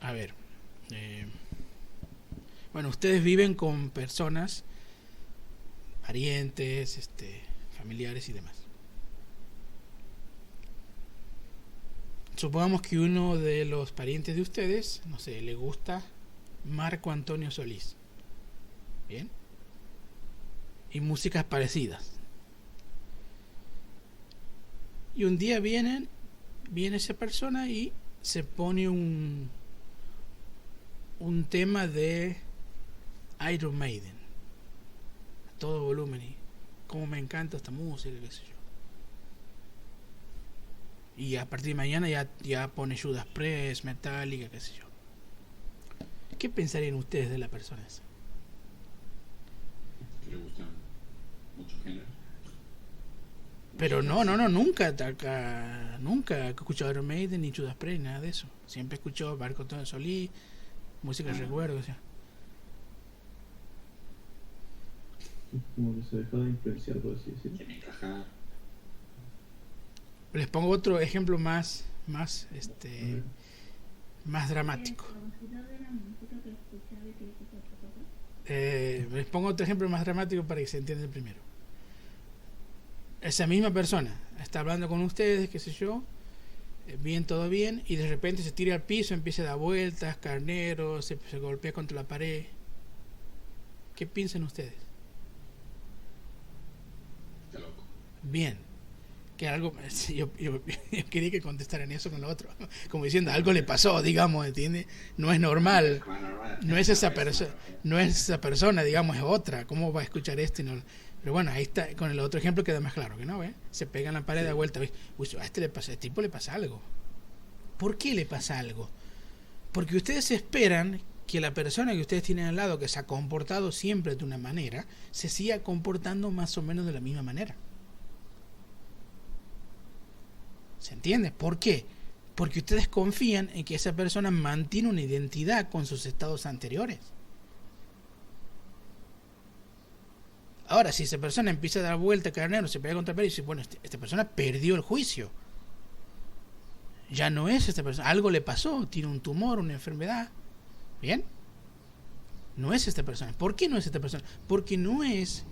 A ver, bueno, ustedes viven con personas, parientes, familiares y demás. Supongamos que uno de los parientes de ustedes, no sé, le gusta Marco Antonio Solís. Bien. Y músicas parecidas. Y un día viene esa persona y se pone un tema de Iron Maiden a todo volumen, y cómo me encanta esta música, qué sé yo. Y a partir de mañana ya pone Judas Priest, Metallica, qué sé yo. ¿Qué pensarían ustedes de la persona esa? Que le gustan muchos géneros. Pero nunca he escuchado Iron Maiden ni Judas Priest, nada de eso. Siempre he escuchado Marco Antonio Solís, música de recuerdo, o sea. Como que se deja de influenciar, por así decirlo. Que me encaja. Les pongo otro ejemplo más dramático. Les pongo otro ejemplo más dramático para que se entienda el primero. Esa misma persona está hablando con ustedes, qué sé yo, bien, todo bien, y de repente se tira al piso, empieza a dar vueltas, carnero, se golpea contra la pared. ¿Qué piensan ustedes? Está loco. Bien. Que algo, yo quería que contestaran eso con lo otro, como diciendo, algo le pasó, digamos, ¿entiendes? No es normal, no es esa persona, digamos, es otra. ¿Cómo va a escuchar esto y no? Pero bueno, ahí está, con el otro ejemplo queda más claro, que no, ¿ves? Se pega en la pared de vuelta, ¿ves? Uy, a este tipo le pasa algo. ¿Por qué le pasa algo? Porque ustedes esperan que la persona que ustedes tienen al lado, que se ha comportado siempre de una manera, se siga comportando más o menos de la misma manera. ¿Se entiende? ¿Por qué? Porque ustedes confían en que esa persona mantiene una identidad con sus estados anteriores. Ahora, si esa persona empieza a dar vuelta, carnero, se pega contra el pared y dice, bueno, esta persona perdió el juicio. Ya no es esta persona. Algo le pasó, tiene un tumor, una enfermedad. ¿Bien? No es esta persona. ¿Por qué no es esta persona? Porque no es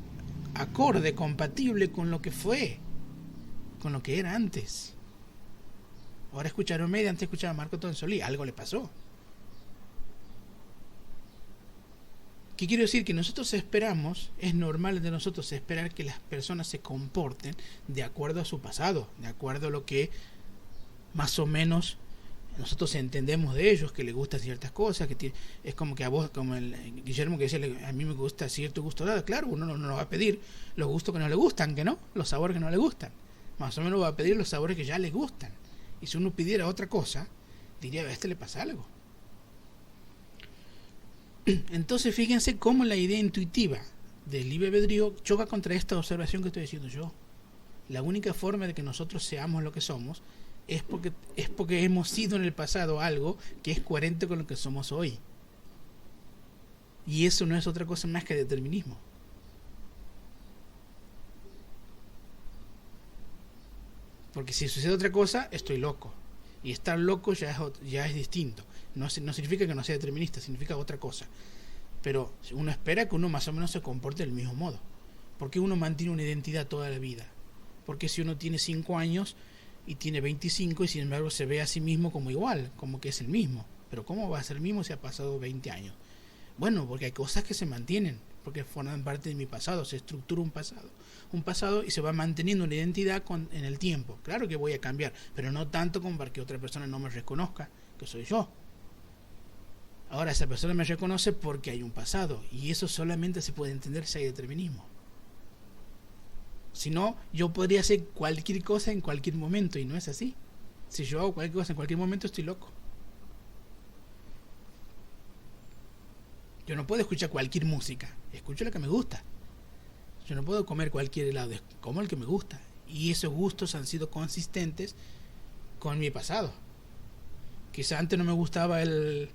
acorde, compatible con lo que fue, con lo que era antes. Ahora escucharon media, antes escuchaba a Marco Antonio Solís, algo le pasó. ¿Qué quiero decir? Que nosotros esperamos, es normal de nosotros esperar que las personas se comporten de acuerdo a su pasado, de acuerdo a lo que más o menos nosotros entendemos de ellos, que les gustan ciertas cosas, que es como que a vos, como el Guillermo que decía, a mí me gusta cierto gusto, claro, uno no va a pedir los gustos que no le gustan, que no, los sabores que no le gustan, más o menos va a pedir los sabores que ya le gustan. Y si uno pidiera otra cosa, diría, a este le pasa algo. Entonces fíjense cómo la idea intuitiva del libre albedrío choca contra esta observación que estoy diciendo yo. La única forma de que nosotros seamos lo que somos es porque hemos sido en el pasado algo que es coherente con lo que somos hoy. Y eso no es otra cosa más que determinismo. Porque si sucede otra cosa, estoy loco. Y estar loco ya es distinto. No significa que no sea determinista, significa otra cosa. Pero uno espera que uno más o menos se comporte del mismo modo. ¿Por qué uno mantiene una identidad toda la vida? Porque si uno tiene 5 años y tiene 25 y sin embargo se ve a sí mismo como igual, como que es el mismo. Pero ¿cómo va a ser el mismo si ha pasado 20 años? Bueno, porque hay cosas que se mantienen, porque forman parte de mi pasado, se estructura un pasado y se va manteniendo una identidad en el tiempo. Claro que voy a cambiar, pero no tanto como para que otra persona no me reconozca que soy yo. Ahora esa persona me reconoce porque hay un pasado, y eso solamente se puede entender si hay determinismo. Si no, yo podría hacer cualquier cosa en cualquier momento, y no es así. Si yo hago cualquier cosa en cualquier momento, estoy loco. Yo no puedo escuchar cualquier música, escucho la que me gusta. Yo no puedo comer cualquier helado, como el que me gusta. Y esos gustos han sido consistentes con mi pasado. Quizá antes no me gustaba el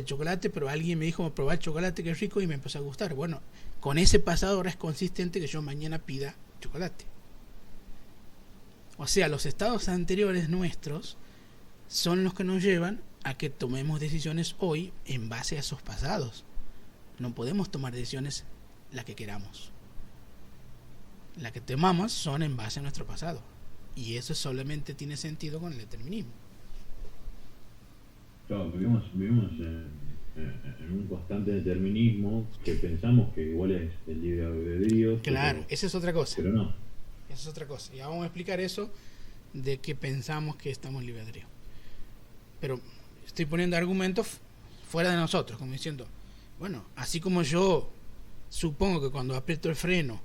chocolate, pero alguien me dijo, probar chocolate que es rico, y me empezó a gustar. Bueno, con ese pasado ahora es consistente que yo mañana pida chocolate. O sea, los estados anteriores nuestros son los que nos llevan a que tomemos decisiones hoy en base a esos pasados. No podemos tomar decisiones las que queramos. Las que tomamos son en base a nuestro pasado. Y eso solamente tiene sentido con el determinismo. Claro, vivimos en un constante determinismo que pensamos que igual es el libre albedrío. Claro, esa es otra cosa. Pero no. Esa es otra cosa. Ya vamos a explicar eso de que pensamos que estamos en libre albedrío. Pero estoy poniendo argumentos fuera de nosotros, como diciendo, bueno, así como yo supongo que cuando aprieto el freno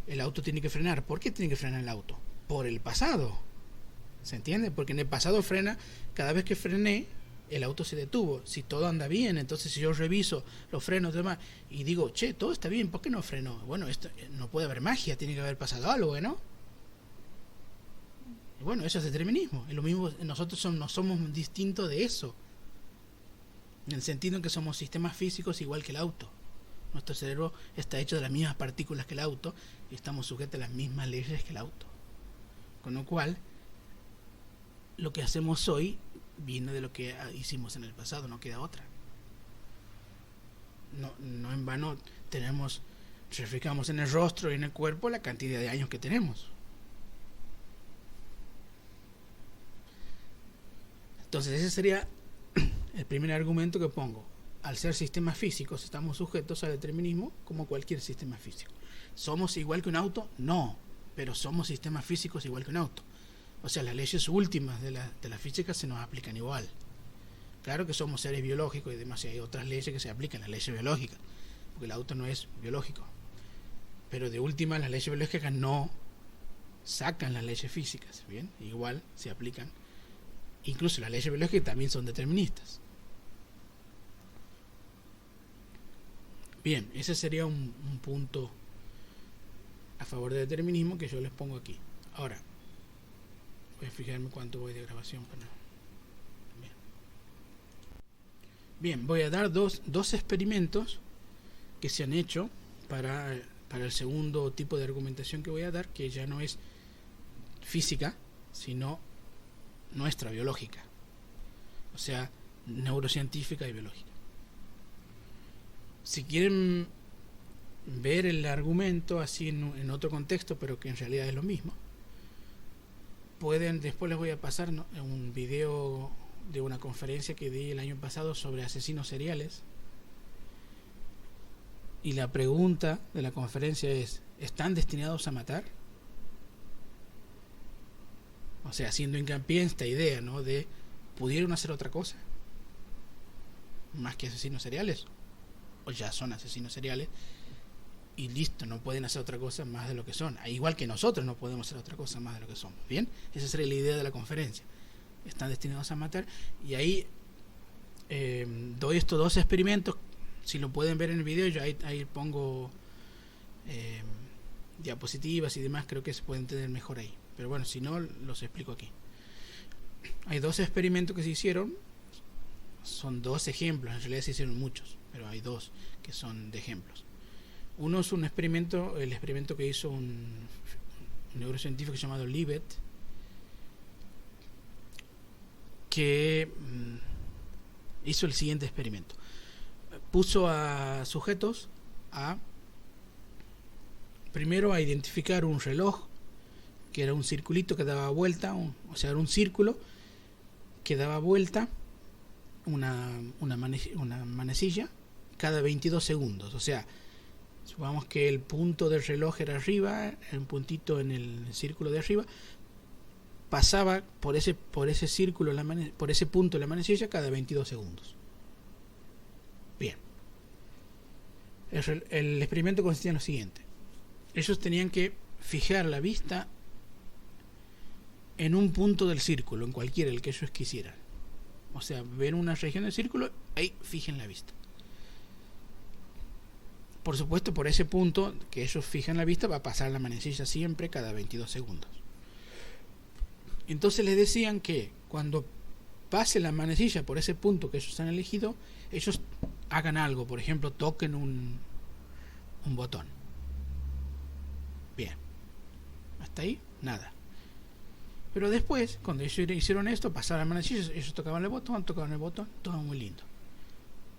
el auto tiene que frenar. ¿Por qué tiene que frenar el auto? Por el pasado. ¿Se entiende? Porque en el pasado frena, cada vez que frené, el auto se detuvo. Si todo anda bien, entonces si yo reviso los frenos y demás, y digo, che, todo está bien, ¿por qué no frenó? Bueno, esto no puede haber magia, tiene que haber pasado algo, ¿no? Y bueno, eso es determinismo. Es lo mismo, nosotros no somos distintos de eso. En el sentido en que somos sistemas físicos igual que el auto. Nuestro cerebro está hecho de las mismas partículas que el auto y estamos sujetos a las mismas leyes que el auto. Con lo cual, lo que hacemos hoy viene de lo que hicimos en el pasado, no queda otra. No en vano reflejamos en el rostro y en el cuerpo la cantidad de años que tenemos. Entonces ese sería el primer argumento que pongo. Al ser sistemas físicos estamos sujetos al determinismo como cualquier sistema físico. ¿Somos igual que un auto? No, pero somos sistemas físicos igual que un auto. O sea, las leyes últimas de la física se nos aplican igual. Claro que somos seres biológicos y demás, y hay otras leyes que se aplican, las leyes biológicas, porque el auto no es biológico. Pero de última, las leyes biológicas no sacan las leyes físicas, ¿bien? Igual se aplican. Incluso las leyes biológicas también son deterministas. Bien, ese sería un punto a favor del determinismo que yo les pongo aquí. Ahora, voy a fijarme cuánto voy de grabación. Bien, voy a dar dos experimentos que se han hecho para el segundo tipo de argumentación que voy a dar, que ya no es física, sino nuestra, biológica. O sea, neurocientífica y biológica. Si quieren ver el argumento así en otro contexto, pero que en realidad es lo mismo, después les voy a pasar, ¿no?, un video de una conferencia que di el año pasado sobre asesinos seriales. Y la pregunta de la conferencia es: ¿están destinados a matar? O sea, haciendo hincapié en esta idea, ¿no?, de ¿pudieron hacer otra cosa más que asesinos seriales? O ya son asesinos seriales y listo, no pueden hacer otra cosa más de lo que son. Igual que nosotros no podemos hacer otra cosa más de lo que somos. Bien, esa sería la idea de la conferencia. Están destinados a matar. Y ahí doy estos dos experimentos. Si lo pueden ver en el video, yo ahí pongo diapositivas y demás. Creo que se puede entender mejor ahí. Pero bueno, si no, los explico aquí. Hay dos experimentos que se hicieron. Son dos ejemplos. En realidad se hicieron muchos, pero hay dos que son de ejemplos. Uno es un experimento, el experimento que hizo un neurocientífico llamado Libet, que hizo el siguiente experimento. Puso a sujetos primero a identificar un reloj, que era un circulito que daba vuelta, o sea, era un círculo que daba vuelta una manecilla cada 22 segundos. O sea, supongamos que el punto del reloj era arriba, un puntito en el círculo de arriba, pasaba por ese círculo, por ese punto de la manecilla cada 22 segundos. Bien. El experimento consistía en lo siguiente. Ellos tenían que fijar la vista en un punto del círculo, en cualquiera, el que ellos quisieran. O sea, ven una región del círculo, ahí fijen la vista. Por supuesto, por ese punto que ellos fijan la vista va a pasar la manecilla siempre cada 22 segundos. Entonces les decían que cuando pase la manecilla por ese punto que ellos han elegido, ellos hagan algo, por ejemplo, toquen un botón. Bien. Hasta ahí, nada. Pero después, cuando ellos hicieron esto, pasaron la manecilla, ellos tocaban el botón, todo muy lindo.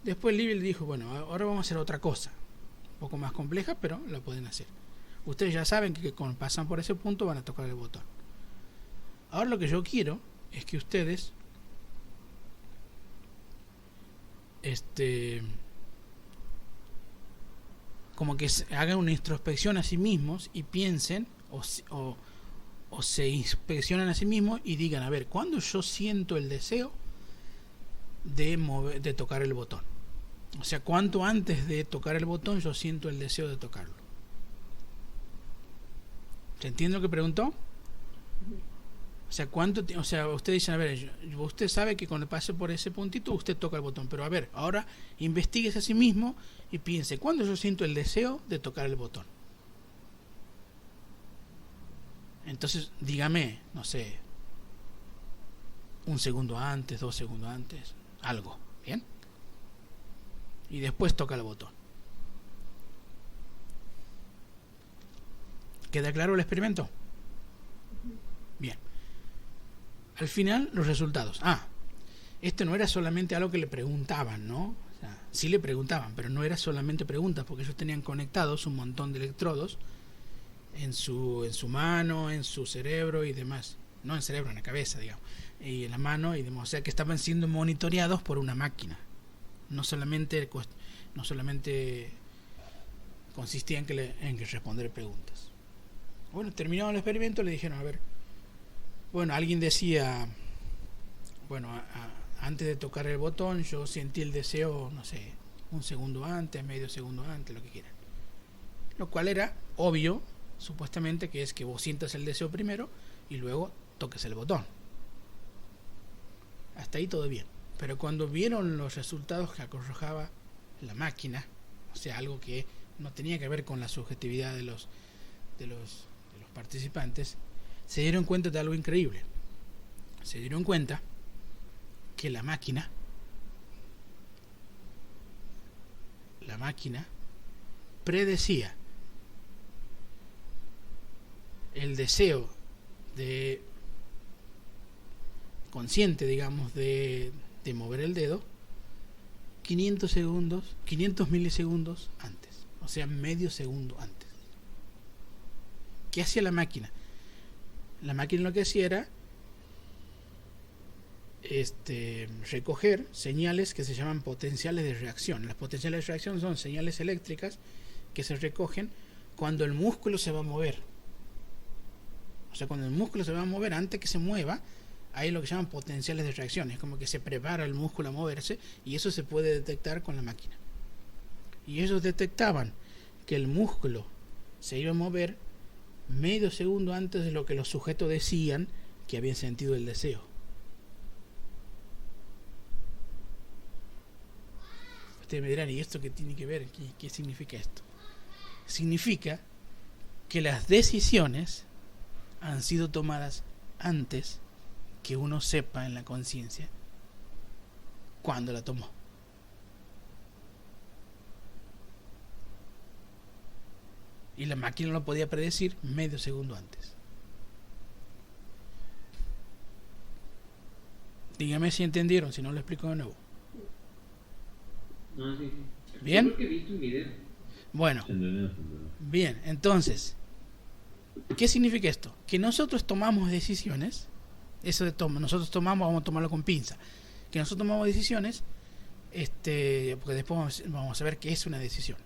Después Libby le dijo, bueno, ahora vamos a hacer otra cosa, un poco más compleja, pero la pueden hacer. Ustedes ya saben que cuando pasan por ese punto van a tocar el botón. Ahora lo que yo quiero es que ustedes como que hagan una introspección a sí mismos y piensen o se inspeccionan a sí mismos y digan, a ver, ¿cuándo yo siento el deseo de tocar el botón? O sea, ¿cuánto antes de tocar el botón yo siento el deseo de tocarlo? ¿Se entiende lo que preguntó? O sea, usted dice, a ver, usted sabe que cuando pase por ese puntito usted toca el botón, pero a ver, ahora investiguese a sí mismo y piense, ¿cuándo yo siento el deseo de tocar el botón? Entonces, dígame, no sé, 1 segundo antes, 2 segundos antes, algo, ¿bien? Y después toca el botón. ¿Queda claro el experimento? Bien. Al final, los resultados. Esto no era solamente algo que le preguntaban, ¿no? O sea, sí le preguntaban, pero no era solamente preguntas, porque ellos tenían conectados un montón de electrodos en su mano, en su cerebro y demás. No en el cerebro, en la cabeza, digamos. Y en la mano y demás. O sea, que estaban siendo monitoreados por una máquina. No solamente consistía en que responder preguntas. Bueno, terminado el experimento, le dijeron, a ver, bueno, alguien decía, bueno, antes de tocar el botón yo sentí el deseo, no sé, 1 segundo antes, medio segundo antes, lo que quieran. Lo cual era obvio, supuestamente, que es que vos sientas el deseo primero y luego toques el botón. Hasta ahí todo bien. Pero cuando vieron los resultados que arrojaba la máquina, o sea, algo que no tenía que ver con la subjetividad de los participantes, se dieron cuenta de algo increíble. Se dieron cuenta que la máquina predecía el deseo consciente, digamos, de mover el dedo 500 milisegundos antes, o sea, medio segundo antes. ¿Qué hacía la máquina? La máquina lo que hacía era recoger señales que se llaman potenciales de reacción. Las potenciales de reacción son señales eléctricas que se recogen cuando el músculo se va a mover. O sea, cuando el músculo se va a mover, antes que se mueva, hay lo que llaman potenciales de reacción. Es como que se prepara el músculo a moverse, y eso se puede detectar con la máquina. Y ellos detectaban que el músculo se iba a mover medio segundo antes de lo que los sujetos decían que habían sentido el deseo. Ustedes me dirán, ¿y esto qué tiene que ver? ¿Qué significa esto? Significa que las decisiones han sido tomadas antes que uno sepa en la conciencia cuándo la tomó. Y la máquina lo podía predecir medio segundo antes. Dígame si entendieron, si no lo explico de nuevo. No, sí. ¿Bien? Yo creo que he visto un video. Bueno, bien, entonces, ¿qué significa esto? Que nosotros tomamos decisiones, eso de nosotros tomamos, vamos a tomarlo con pinza, que nosotros tomamos decisiones, porque después vamos a ver qué es una decisión.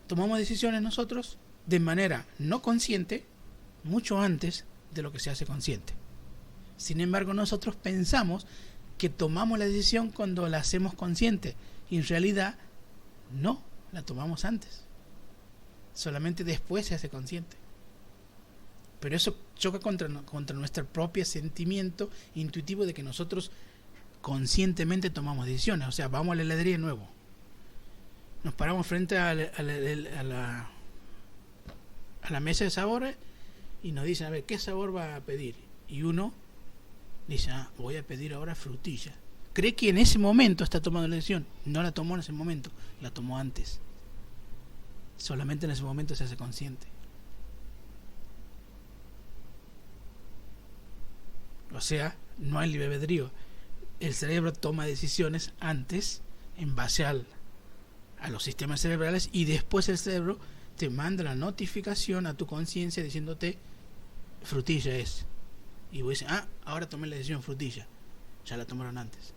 Tomamos decisiones nosotros de manera no consciente, mucho antes de lo que se hace consciente. Sin embargo, nosotros pensamos que tomamos la decisión cuando la hacemos consciente, y en realidad no, la tomamos antes. Solamente después se hace consciente. Pero eso choca contra nuestro propio sentimiento intuitivo de que nosotros conscientemente tomamos decisiones. O sea, vamos a la heladería de nuevo. Nos paramos frente a la mesa de sabores y nos dicen, a ver, ¿qué sabor va a pedir? Y uno dice, voy a pedir ahora frutilla. Cree que en ese momento está tomando la decisión. No la tomó en ese momento, la tomó antes. Solamente en ese momento se hace consciente. O sea, no hay libre albedrío. El cerebro toma decisiones antes en base a los sistemas cerebrales, y después el cerebro te manda la notificación a tu conciencia diciéndote frutilla es. Y vos dices, ahora tomé la decisión frutilla. Ya la tomaron antes.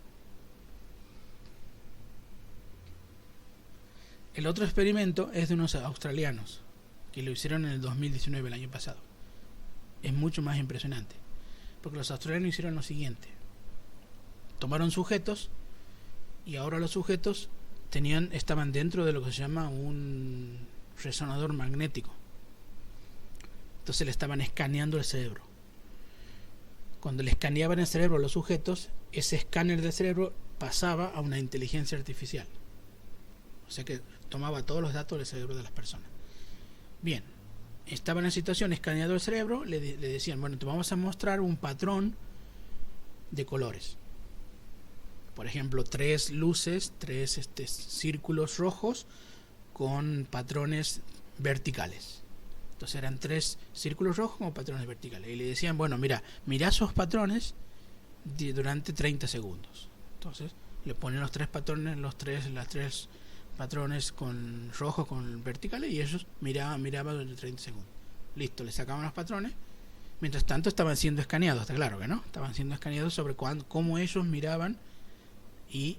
El otro experimento es de unos australianos que lo hicieron en el 2019, el año pasado. Es mucho más impresionante, porque los australianos hicieron lo siguiente: tomaron sujetos, y ahora los sujetos estaban dentro de lo que se llama un resonador magnético. Entonces le estaban escaneando el cerebro. Cuando le escaneaban el cerebro a los sujetos, ese escáner del cerebro pasaba a una inteligencia artificial. O sea que tomaba todos los datos del cerebro de las personas. Bien, estaban en situación, escaneado el cerebro, le decían, bueno, te vamos a mostrar un patrón de colores. Por ejemplo, 3 luces, 3 círculos rojos con patrones verticales. Entonces eran 3 círculos rojos con patrones verticales. Y le decían, bueno, mira esos patrones durante 30 segundos. Entonces le ponen los 3 patrones, las 3 patrones con rojos con verticales, y ellos miraban durante 30 segundos. Listo, le sacaban los patrones. Mientras tanto estaban siendo escaneados, está claro que no, estaban siendo escaneados sobre cómo ellos miraban, y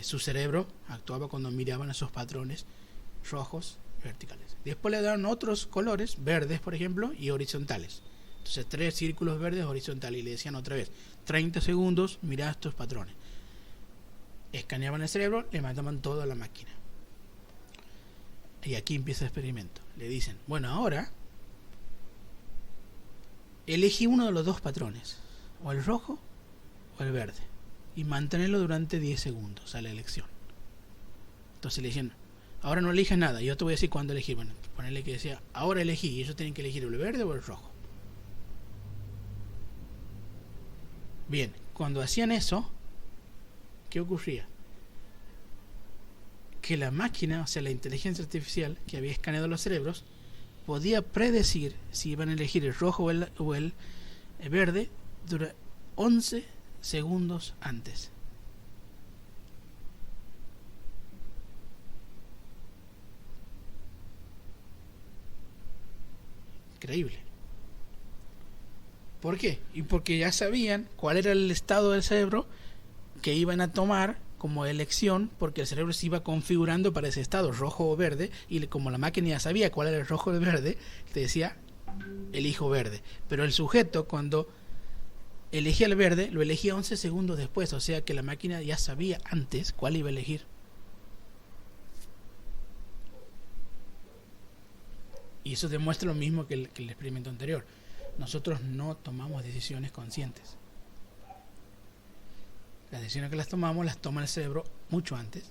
su cerebro actuaba cuando miraban esos patrones rojos verticales. Después le daban otros colores, verdes por ejemplo, y horizontales. Entonces 3 círculos verdes horizontales, y le decían otra vez 30 segundos, mirá estos patrones. Escaneaban el cerebro, le mandaban todo a la máquina. Y aquí empieza el experimento. Le dicen, bueno, ahora elegí uno de los 2 patrones, o el rojo o el verde, y mantenerlo durante 10 segundos a la elección. Entonces le decían, ahora no elijas nada, yo te voy a decir cuándo elegir. Bueno, ponerle que decía, ahora elegí, y ellos tienen que elegir el verde o el rojo. Bien, cuando hacían eso, ¿qué ocurría? Que la máquina, o sea, la inteligencia artificial que había escaneado los cerebros, podía predecir si iban a elegir el rojo o el verde durante 11 segundos antes. Increíble. ¿Por qué? Y porque ya sabían cuál era el estado del cerebro que iban a tomar como elección, porque el cerebro se iba configurando para ese estado, rojo o verde, y como la máquina ya sabía cuál era el rojo o el verde, te decía, elijo verde. Pero el sujeto, cuando elegía el verde, lo elegía 11 segundos después, o sea que la máquina ya sabía antes cuál iba a elegir. Y eso demuestra lo mismo que el experimento anterior. Nosotros no tomamos decisiones conscientes. Las decisiones que las toma el cerebro mucho antes,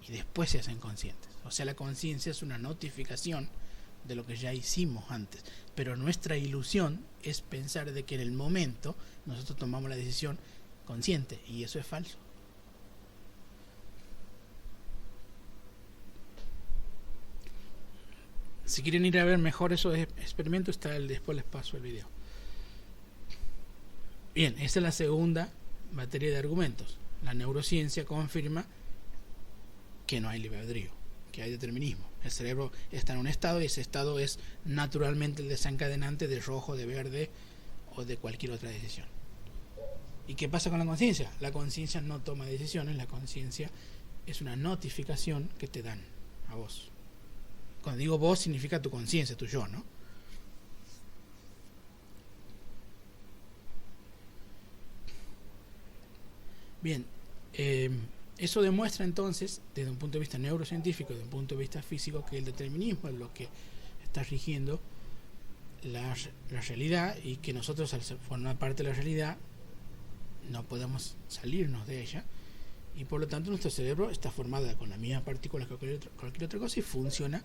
y después se hacen conscientes. O sea, la conciencia es una notificación de lo que ya hicimos antes. Pero nuestra ilusión es pensar de que en el momento nosotros tomamos la decisión consciente, y eso es falso. Si quieren ir a ver mejor esos experimentos, después les paso el video. Bien, esa es la segunda batería de argumentos. La neurociencia confirma que no hay libre albedrío, que hay determinismo. El cerebro está en un estado, y ese estado es naturalmente el desencadenante de rojo, de verde o de cualquier otra decisión. ¿Y qué pasa con la conciencia? La conciencia no toma decisiones, la conciencia es una notificación que te dan a vos. Cuando digo vos, significa tu conciencia, tu yo, ¿no? Bien, eso demuestra entonces, desde un punto de vista neurocientífico, desde un punto de vista físico, que el determinismo es lo que está rigiendo la realidad, y que nosotros, al formar parte de la realidad, no podemos salirnos de ella, y por lo tanto nuestro cerebro está formado con las mismas partículas que cualquier otra cosa, y funciona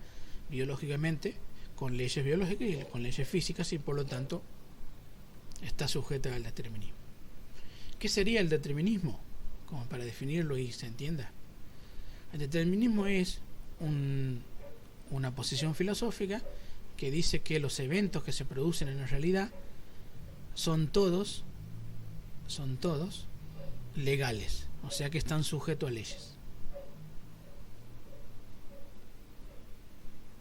biológicamente con leyes biológicas y con leyes físicas, y por lo tanto está sujeta al determinismo. ¿Qué sería el determinismo? Como para definirlo y se entienda. El determinismo es una posición filosófica que dice que los eventos que se producen en la realidad son todos legales, o sea que están sujetos a leyes.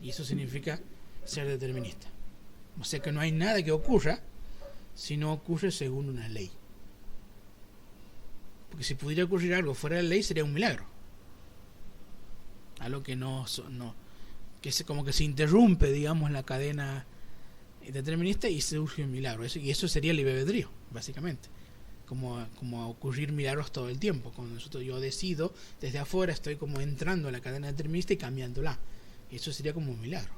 Y eso significa ser determinista. O sea que no hay nada que ocurra si no ocurre según una ley. Porque si pudiera ocurrir algo fuera de la ley sería un milagro. Algo que que es como que se interrumpe, digamos, la cadena determinista y surge un milagro. Y eso sería el libre albedrío, básicamente. Como ocurrir milagros todo el tiempo. Cuando yo decido desde afuera, estoy como entrando a la cadena determinista y cambiándola. Y eso sería como un milagro.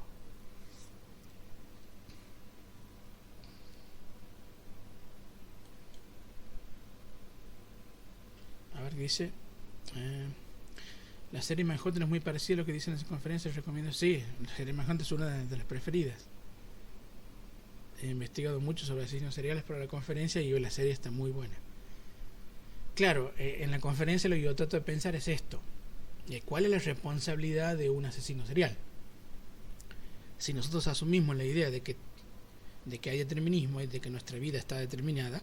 A ver qué dice. La serie Manhunt es muy parecida a lo que dicen en las conferencias. Recomiendo. Sí, la serie Manhunt es una de las preferidas. He investigado mucho sobre asesinos seriales para la conferencia y la serie está muy buena. Claro, en la conferencia lo que yo trato de pensar es esto. ¿Cuál es la responsabilidad de un asesino serial? Si nosotros asumimos la idea de que hay determinismo y de que nuestra vida está determinada,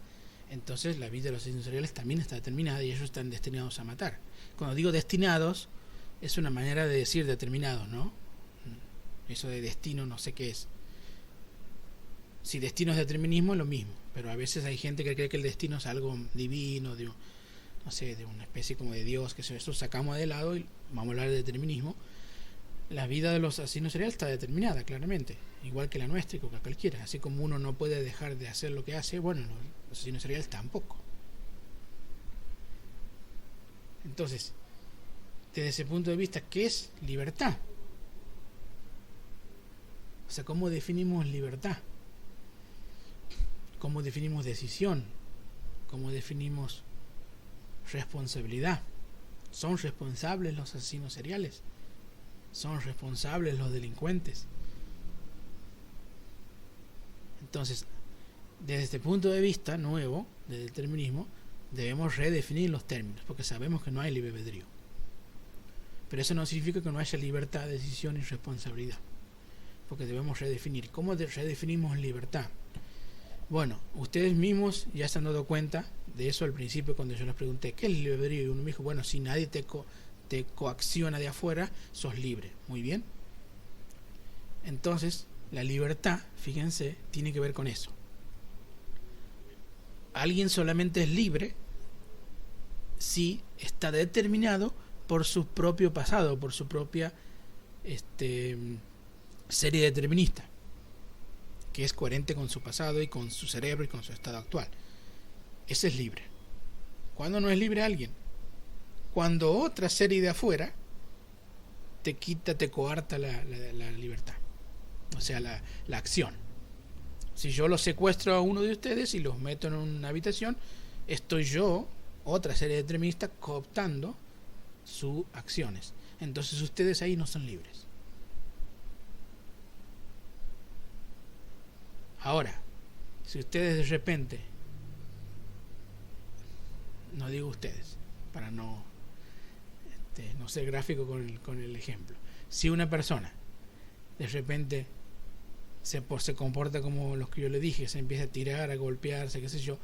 entonces la vida de los asesinos seriales también está determinada y ellos están destinados a matar. Cuando digo destinados, es una manera de decir determinados, ¿no? Eso de destino no sé qué es. Si destino es determinismo, es lo mismo. Pero a veces hay gente que cree que el destino es algo divino, de una especie como de Dios, que eso sacamos de lado y vamos a hablar de determinismo. La vida de los asesinos seriales está determinada, claramente. Igual que la nuestra y que cualquiera. Así como uno no puede dejar de hacer lo que hace, bueno, los asesinos seriales tampoco. Entonces, desde ese punto de vista, ¿qué es libertad? O sea, ¿cómo definimos libertad? ¿Cómo definimos decisión? ¿Cómo definimos responsabilidad? ¿Son responsables los asesinos seriales? ¿Son responsables los delincuentes? Entonces, desde este punto de vista nuevo del determinismo, debemos redefinir los términos, porque sabemos que no hay libre albedrío. Pero eso no significa que no haya libertad, decisión y responsabilidad, porque debemos redefinir. ¿Cómo redefinimos libertad? Bueno, ustedes mismos ya se han dado cuenta de eso al principio cuando yo les pregunté ¿qué es el libre albedrío? Y uno me dijo, bueno, si nadie te coacciona de afuera, sos libre. Muy bien. Entonces, la libertad, fíjense, tiene que ver con eso. Alguien solamente es libre si está determinado por su propio pasado, por su propia serie determinista, que es coherente con su pasado y con su cerebro y con su estado actual. Ese es libre. ¿Cuándo no es libre alguien? Cuando otra serie de afuera te coarta la libertad, o sea, la acción. Si yo los secuestro a uno de ustedes y los meto en una habitación, estoy yo, otra serie determinista, cooptando sus acciones. Entonces ustedes ahí no son libres. Ahora, si ustedes de repente, no digo ustedes, para no ser gráfico con el ejemplo, si una persona de repente se comporta como los que yo le dije, se empieza a tirar, a golpearse, qué sé yo,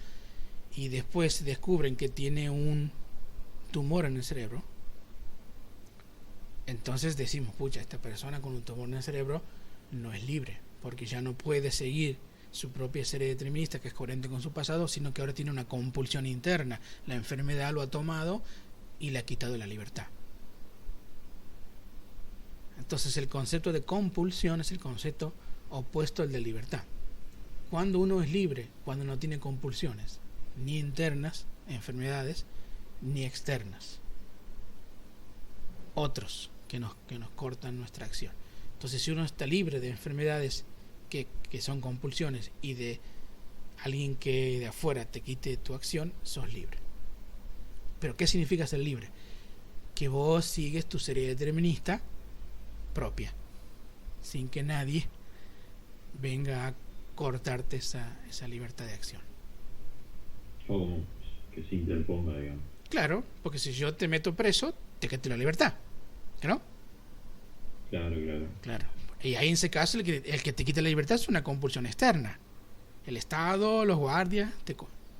y después descubren que tiene un tumor en el cerebro, entonces decimos, pucha, esta persona con un tumor en el cerebro no es libre, porque ya no puede seguir su propia serie determinista que es coherente con su pasado, sino que ahora tiene una compulsión interna. La enfermedad lo ha tomado y le ha quitado la libertad. Entonces el concepto de compulsión es el concepto opuesto al de libertad. Cuando uno es libre, cuando no tiene compulsiones, ni internas, enfermedades, ni externas, otros que nos cortan nuestra acción. Entonces si uno está libre de enfermedades que son compulsiones y de alguien que de afuera te quite tu acción, sos libre. ¿Pero qué significa ser libre? Que vos sigues tu serie determinista propia, sin que nadie venga a cortarte esa libertad de acción. O que se interponga, digamos. Claro, porque si yo te meto preso, te quito la libertad, ¿no? Claro. Claro. Y ahí en ese caso el que te quita la libertad es una compulsión externa. El Estado, los guardias,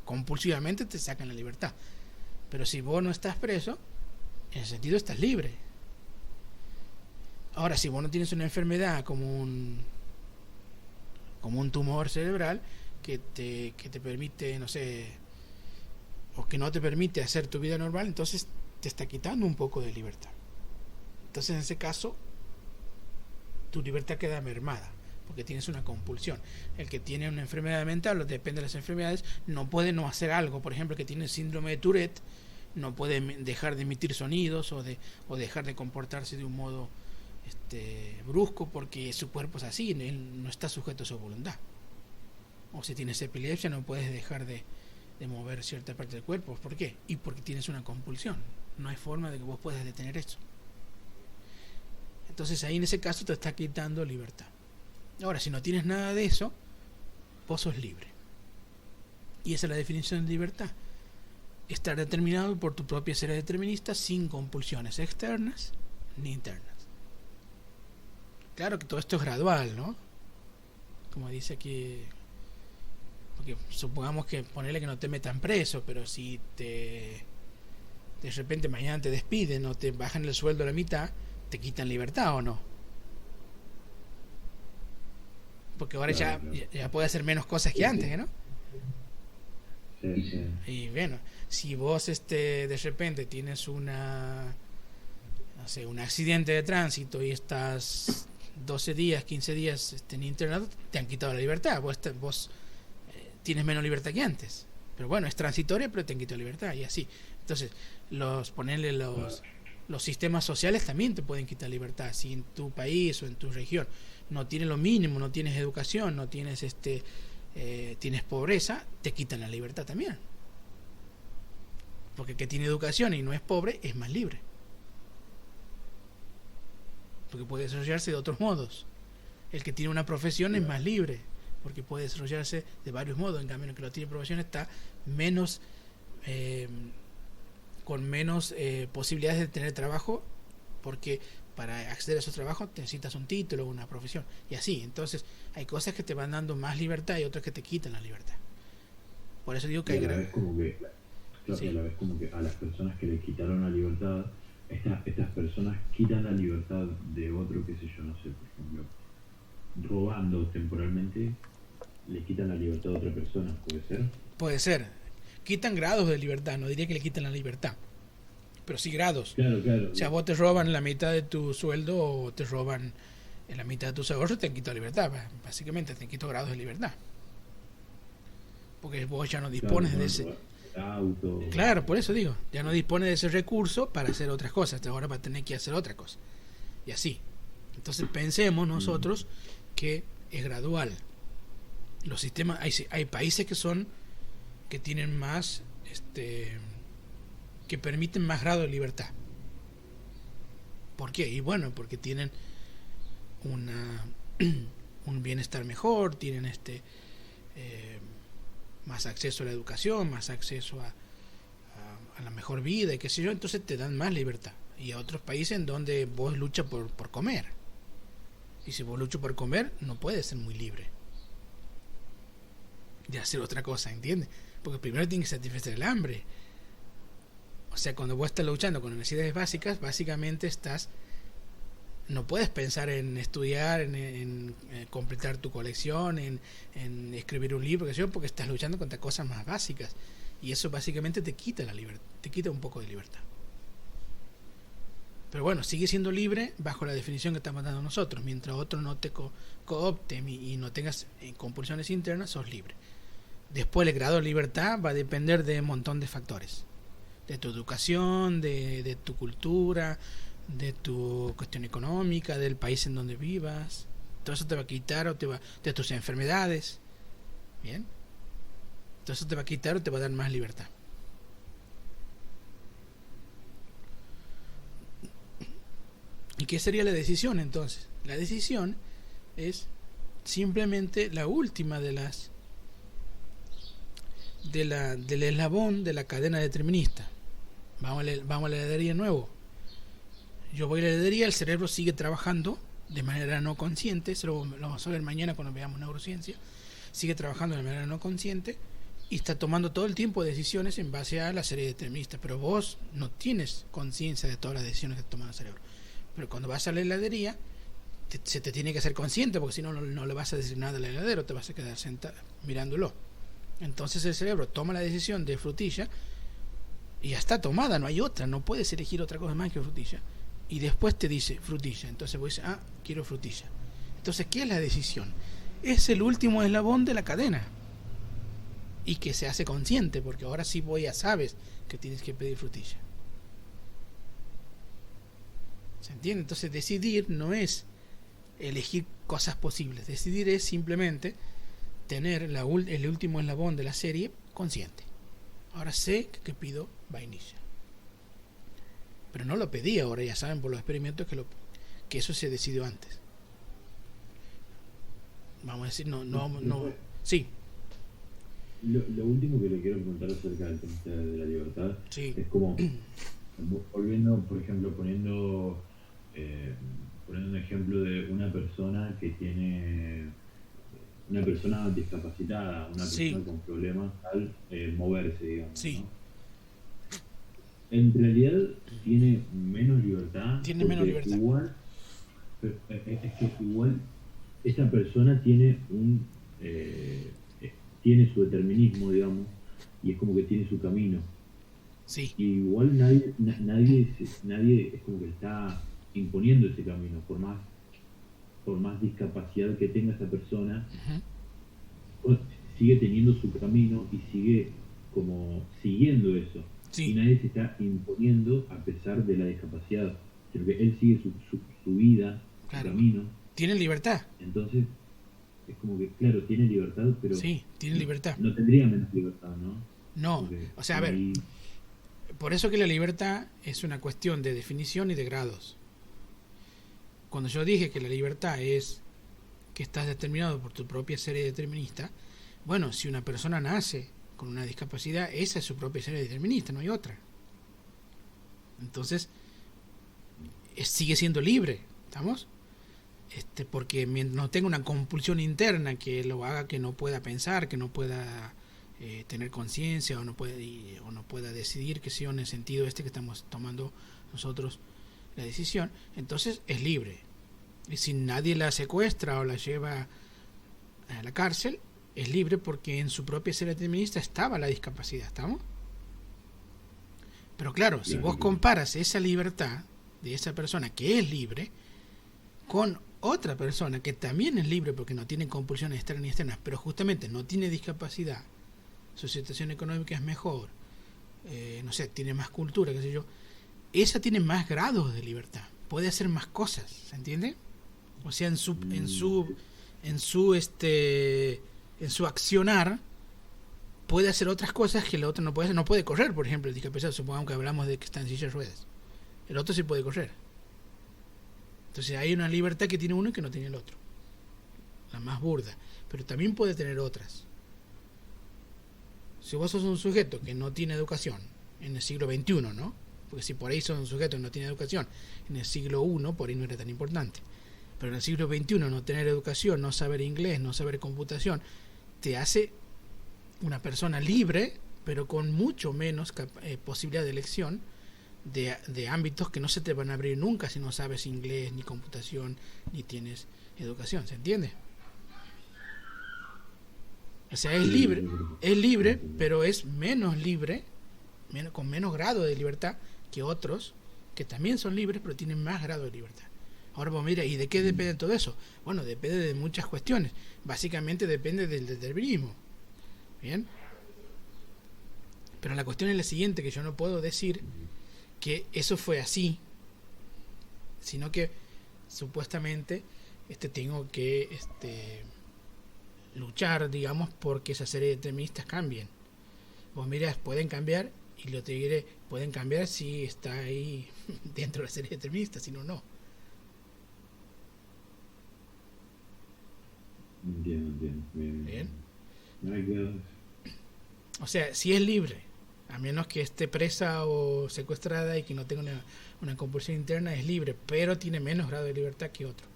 compulsivamente te sacan la libertad. Pero si vos no estás preso, en ese sentido estás libre. Ahora, si vos no tienes una enfermedad como un tumor cerebral que te permite, no sé, o que no te permite hacer tu vida normal, entonces te está quitando un poco de libertad. Entonces, en ese caso, tu libertad queda mermada, porque tienes una compulsión. El que tiene una enfermedad mental, o depende de las enfermedades, no puede no hacer algo. Por ejemplo, el que tiene síndrome de Tourette no puede dejar de emitir sonidos o dejar de comportarse de un modo brusco, porque su cuerpo es así, él no está sujeto a su voluntad. O si tienes epilepsia, no puedes dejar de mover cierta parte del cuerpo. ¿Por qué? Y porque tienes una compulsión. No hay forma de que vos puedas detener eso. Entonces ahí en ese caso te está quitando libertad. Ahora, si no tienes nada de eso, vos sos libre. Y esa es la definición de libertad. Estar determinado por tu propia ser determinista sin compulsiones externas ni internas. Claro que todo esto es gradual, ¿no? Como dice aquí, porque supongamos que ponerle que no te metan preso, pero si de repente mañana te despiden o te bajan el sueldo a la mitad, te quitan libertad, ¿o no? Porque ahora Claro. ya puede hacer menos cosas que antes, ¿no? Sí. Y bueno, si vos de repente tienes un accidente de tránsito y estás 12 días, 15 días en internado, te han quitado la libertad. Vos tienes menos libertad que antes. Pero bueno, es transitoria, pero te han quitado la libertad y así. Entonces, los sistemas sociales también te pueden quitar libertad. Si en tu país o en tu región no tienes lo mínimo, no tienes educación, no tienes tienes pobreza, te quitan la libertad también. Porque el que tiene educación y no es pobre es más libre. Porque puede desarrollarse de otros modos. El que tiene una profesión es más libre, porque puede desarrollarse de varios modos. En cambio, el que no tiene profesión está con menos posibilidades de tener trabajo, porque para acceder a esos trabajos necesitas un título, una profesión, y así. Entonces hay cosas que te van dando más libertad y otras que te quitan la libertad. Por eso digo que Y a la vez como que, claro, Sí. y a la vez como que a las personas que le quitaron la libertad, estas personas quitan la libertad de otro, qué sé yo, no sé, por ejemplo, robando temporalmente, le quitan la libertad a otra persona, ¿puede ser? puede ser, quitan grados de libertad, no diría que le quitan la libertad, pero sí grados. Claro. O sea, vos te roban la mitad de tu sueldo o te roban la mitad de tus ahorros, te han quitado libertad. Básicamente te han quitado grados de libertad. Porque vos ya no dispones de ese... Auto. Claro, por eso digo, ya no dispones de ese recurso para hacer otras cosas, ahora vas a tener que hacer otra cosa. Y así. Entonces pensemos nosotros que es gradual. Los sistemas, hay países que tienen más, que permiten más grado de libertad. ¿Por qué? Y bueno, porque tienen un bienestar mejor, tienen más acceso a la educación, más acceso a la mejor vida y qué sé yo, entonces te dan más libertad. Y a otros países en donde vos luchas por comer. Y si vos luchas por comer, no puedes ser muy libre de hacer otra cosa, ¿entiendes? Porque primero tienes que satisfacer el hambre. O sea, cuando vos estás luchando con necesidades básicas, básicamente no puedes pensar en estudiar, en completar tu colección, en escribir un libro, qué sé yo, porque estás luchando contra cosas más básicas. Y eso básicamente te quita la libertad, te quita un poco de libertad. Pero bueno, sigue siendo libre bajo la definición que estamos dando nosotros. Mientras otro no te coopte y no tengas compulsiones internas, sos libre. Después el grado de libertad va a depender de un montón de factores. De tu educación, de tu cultura, de tu cuestión económica, del país en donde vivas. Todo eso te va a quitar de tus enfermedades. ¿Bien? Todo eso te va a quitar o te va a dar más libertad. ¿Y qué sería la decisión entonces? La decisión es simplemente la última del eslabón de la cadena determinista. Vamos a la heladería de nuevo. Yo voy a la heladería, el cerebro sigue trabajando de manera no consciente, eso lo vamos a ver mañana cuando veamos neurociencia. sigue trabajando de manera no consciente y está tomando todo el tiempo decisiones en base a la serie determinista, pero vos no tienes conciencia de todas las decisiones que toma el cerebro. Pero cuando vas a la heladería, se te tiene que hacer consciente, porque si no, no le vas a decir nada al heladero, te vas a quedar sentado mirándolo. Entonces el cerebro toma la decisión de frutilla y ya está tomada, no hay otra, no puedes elegir otra cosa más que frutilla. Y después te dice frutilla, entonces vos dices, quiero frutilla. Entonces, ¿qué es la decisión? Es el último eslabón de la cadena. Y que se hace consciente, porque ahora sí ya sabes que tienes que pedir frutilla. ¿Se entiende? Entonces decidir no es elegir cosas posibles. Decidir es simplemente tener el último eslabón de la serie consciente. Ahora sé que pido vainilla. Pero no lo pedí ahora, ya saben por los experimentos que eso se decidió antes. Vamos a decir, no. Sí. Lo último que le quiero preguntar acerca del tema de la libertad es como, volviendo, por ejemplo, poniendo un ejemplo de una persona que tiene, una persona discapacitada, una persona con problemas al moverse, digamos. Sí. ¿No? En realidad tiene menos libertad. Tiene menos libertad. Igual, es que igual esta persona tiene tiene su determinismo, digamos, y es como que tiene su camino. Sí. Y igual nadie es como que está imponiendo ese camino, por más discapacidad que tenga esa persona, sigue teniendo su camino y sigue como siguiendo eso. Sí. Y nadie se está imponiendo a pesar de la discapacidad, sino que él sigue su vida, claro, su camino. Tiene libertad. Entonces, es como que, claro, tiene libertad, pero... Sí, tiene libertad. No tendría menos libertad, ¿no? No, porque, o sea, a ver, por eso que la libertad es una cuestión de definición y de grados. Cuando yo dije que la libertad es que estás determinado por tu propia serie determinista, bueno, si una persona nace con una discapacidad, esa es su propia serie determinista, no hay otra. Entonces, sigue siendo libre, ¿estamos? Porque no tenga una compulsión interna que lo haga que no pueda pensar, que no pueda tener conciencia o no pueda decidir que sí o en el sentido que estamos tomando nosotros la decisión, entonces es libre. Y si nadie la secuestra o la lleva a la cárcel, es libre porque en su propia serie determinista estaba la discapacidad, ¿estamos? Pero claro, si vos comparas esa libertad de esa persona que es libre con otra persona que también es libre porque no tiene compulsiones externas ni externas, pero justamente no tiene discapacidad, su situación económica es mejor, no sé, tiene más cultura, qué sé yo, esa tiene más grados de libertad, puede hacer más cosas, ¿se entiende? O sea, en su accionar puede hacer otras cosas que la otra no puede hacer. No puede correr, por ejemplo, el discapacitado, supongamos que hablamos de que está en silla de ruedas, el otro sí puede correr. Entonces hay una libertad que tiene uno y que no tiene el otro, la más burda, pero también puede tener otras. Si vos sos un sujeto que no tiene educación en el siglo XXI, ¿no? Porque si por ahí sos un sujeto que no tiene educación en el siglo I, por ahí no era tan importante, pero en el siglo XXI no tener educación, no saber inglés, no saber computación, te hace una persona libre, pero con mucho menos posibilidad de elección de ámbitos que no se te van a abrir nunca si no sabes inglés, ni computación, ni tienes educación, ¿se entiende? O sea, es libre, pero es menos libre, con menos grado de libertad que otros, que también son libres, pero tienen más grado de libertad. Ahora, pues mira, ¿y de qué depende todo eso? Bueno, depende de muchas cuestiones. Básicamente depende del determinismo. ¿Bien? Pero la cuestión es la siguiente, que yo no puedo decir que eso fue así, sino que supuestamente tengo que luchar, digamos, porque esas series deterministas cambien. Vos mirás, pueden cambiar, y lo te diré, pueden cambiar si está ahí dentro de la serie determinista, si no, no. Entiendo. Bien. Bien. O sea, si es libre, a menos que esté presa o secuestrada y que no tenga una compulsión interna, es libre, pero tiene menos grado de libertad que otro.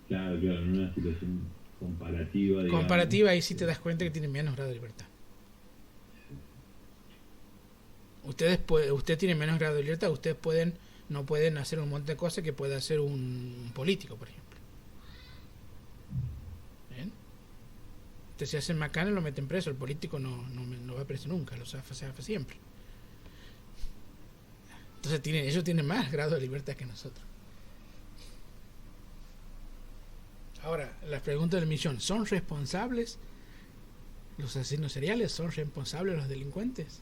Claro, en una situación comparativa, digamos. Comparativa, ahí sí te das cuenta que tienen menos grado de libertad. Usted tiene menos grado de libertad, ustedes no pueden hacer un montón de cosas que puede hacer un político, por ejemplo. ¿Bien? Usted se hace macana y lo meten preso, el político no va preso nunca, lo zafa siempre. Entonces ellos tienen más grado de libertad que nosotros. Ahora, la pregunta del millón: ¿son responsables los asesinos seriales? ¿Son responsables los delincuentes?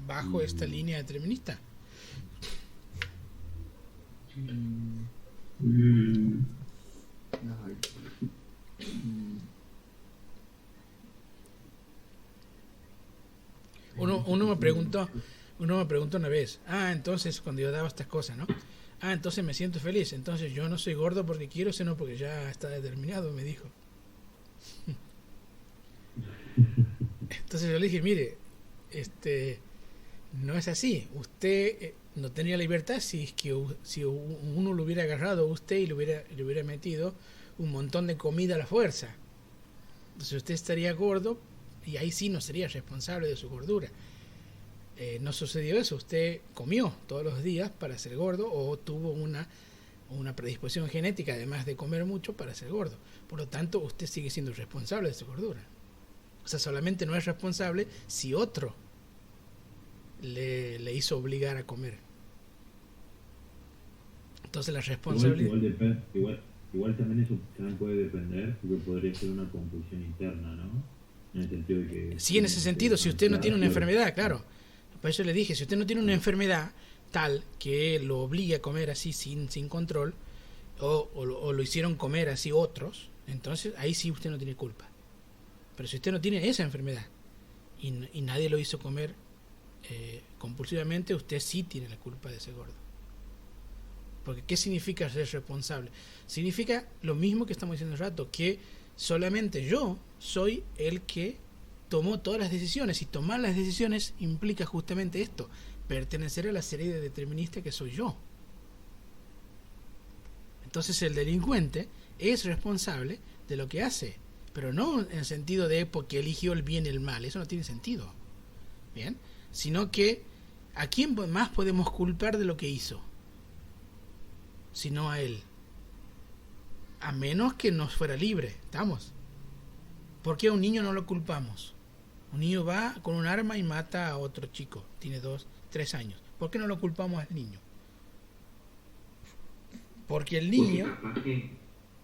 Bajo esta línea determinista. Uno me preguntó una vez, entonces cuando yo daba estas cosas, ¿no? Entonces me siento feliz, entonces yo no soy gordo porque quiero, sino porque ya está determinado, me dijo. Entonces yo le dije, mire, no es así. Usted no tenía libertad si uno lo hubiera agarrado a usted y le hubiera metido un montón de comida a la fuerza. Entonces usted estaría gordo y ahí sí no sería responsable de su gordura. No sucedió eso. Usted comió todos los días para ser gordo o tuvo una predisposición genética, además de comer mucho, para ser gordo. Por lo tanto, usted sigue siendo responsable de su gordura. O sea, solamente no es responsable si otro le hizo obligar a comer. Entonces la responsabilidad... Igual también eso también puede depender, porque podría ser una compulsión interna, ¿no? En el sentido de que... Sí, en ese sentido, si usted no tiene una enfermedad, claro. Por eso le dije, si usted no tiene una enfermedad tal que lo obligue a comer así sin control, o lo hicieron comer así otros, entonces ahí sí usted no tiene culpa. Pero si usted no tiene esa enfermedad y nadie lo hizo comer compulsivamente, usted sí tiene la culpa de ser gordo. Porque ¿qué significa ser responsable? Significa lo mismo que estamos diciendo hace rato, que solamente yo soy el que tomó todas las decisiones, y tomar las decisiones implica justamente esto: pertenecer a la serie de deterministas que soy yo. Entonces el delincuente es responsable de lo que hace, pero no en el sentido de porque eligió el bien y el mal, eso no tiene sentido, ¿bien? Sino que ¿a quién más podemos culpar de lo que hizo? Sino a él. A menos que nos fuera libre, ¿estamos? ¿Por qué a un niño no lo culpamos? Un niño va con un arma y mata a otro chico, tiene 2, 3 años. ¿Por qué no lo culpamos al niño? Porque el niño... Porque capaz que,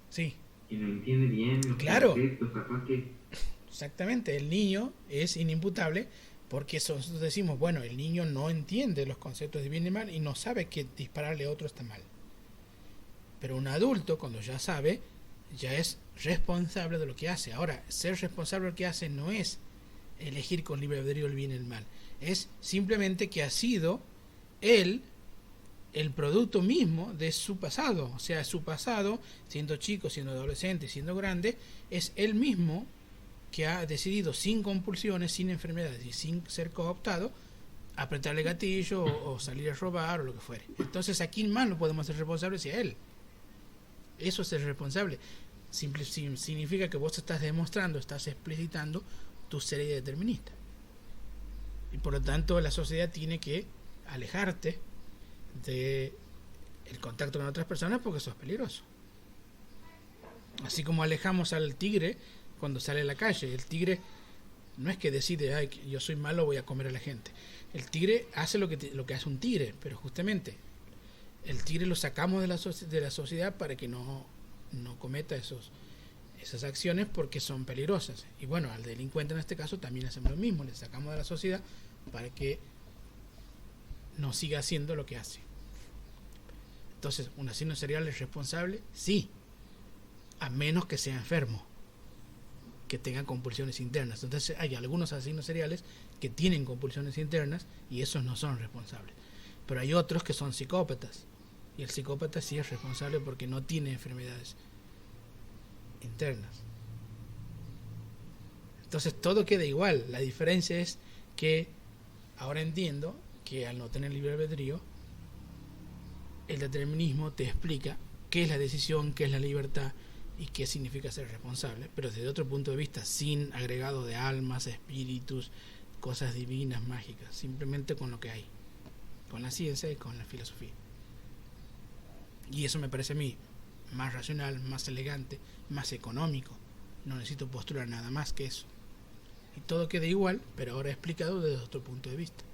sí. Que no entiende bien los claro. conceptos, capaz que... Exactamente, el niño es inimputable porque nosotros decimos, bueno, el niño no entiende los conceptos de bien y mal y no sabe que dispararle a otro está mal. Pero un adulto, cuando ya sabe, ya es responsable de lo que hace. Ahora, ser responsable de lo que hace no es elegir con libre albedrío el bien y el mal. Es simplemente que ha sido él el producto mismo de su pasado. O sea, su pasado, siendo chico, siendo adolescente, siendo grande, es él mismo que ha decidido, sin compulsiones, sin enfermedades y sin ser cooptado, apretarle gatillo o salir a robar o lo que fuere. Entonces, ¿a quién más lo podemos hacer responsable si a él? Eso es ser responsable. Significa que vos estás demostrando, estás explicitando tu serie determinista. Y por lo tanto la sociedad tiene que alejarte de el contacto con otras personas porque eso es peligroso. Así como alejamos al tigre cuando sale a la calle. El tigre no es que decide, ay, yo soy malo, voy a comer a la gente. El tigre hace lo que hace un tigre, pero justamente el tigre lo sacamos de la sociedad para que no cometa esas acciones porque son peligrosas. Y bueno, al delincuente en este caso también hacemos lo mismo, le sacamos de la sociedad para que no siga haciendo lo que hace. Entonces, ¿un asesino serial es responsable? Sí, a menos que sea enfermo, que tenga compulsiones internas. Entonces hay algunos asesinos seriales que tienen compulsiones internas y esos no son responsables. Pero hay otros que son psicópatas, y el psicópata sí es responsable porque no tiene enfermedades internas. Entonces todo queda igual. La diferencia es que ahora entiendo que al no tener libre albedrío, el determinismo te explica qué es la decisión, qué es la libertad y qué significa ser responsable, pero desde otro punto de vista, sin agregado de almas, espíritus, cosas divinas, mágicas, simplemente con lo que hay, con la ciencia y con la filosofía. Y eso me parece a mí más racional, más elegante, más económico. No necesito postular nada más que eso. Y todo queda igual, pero ahora explicado desde otro punto de vista.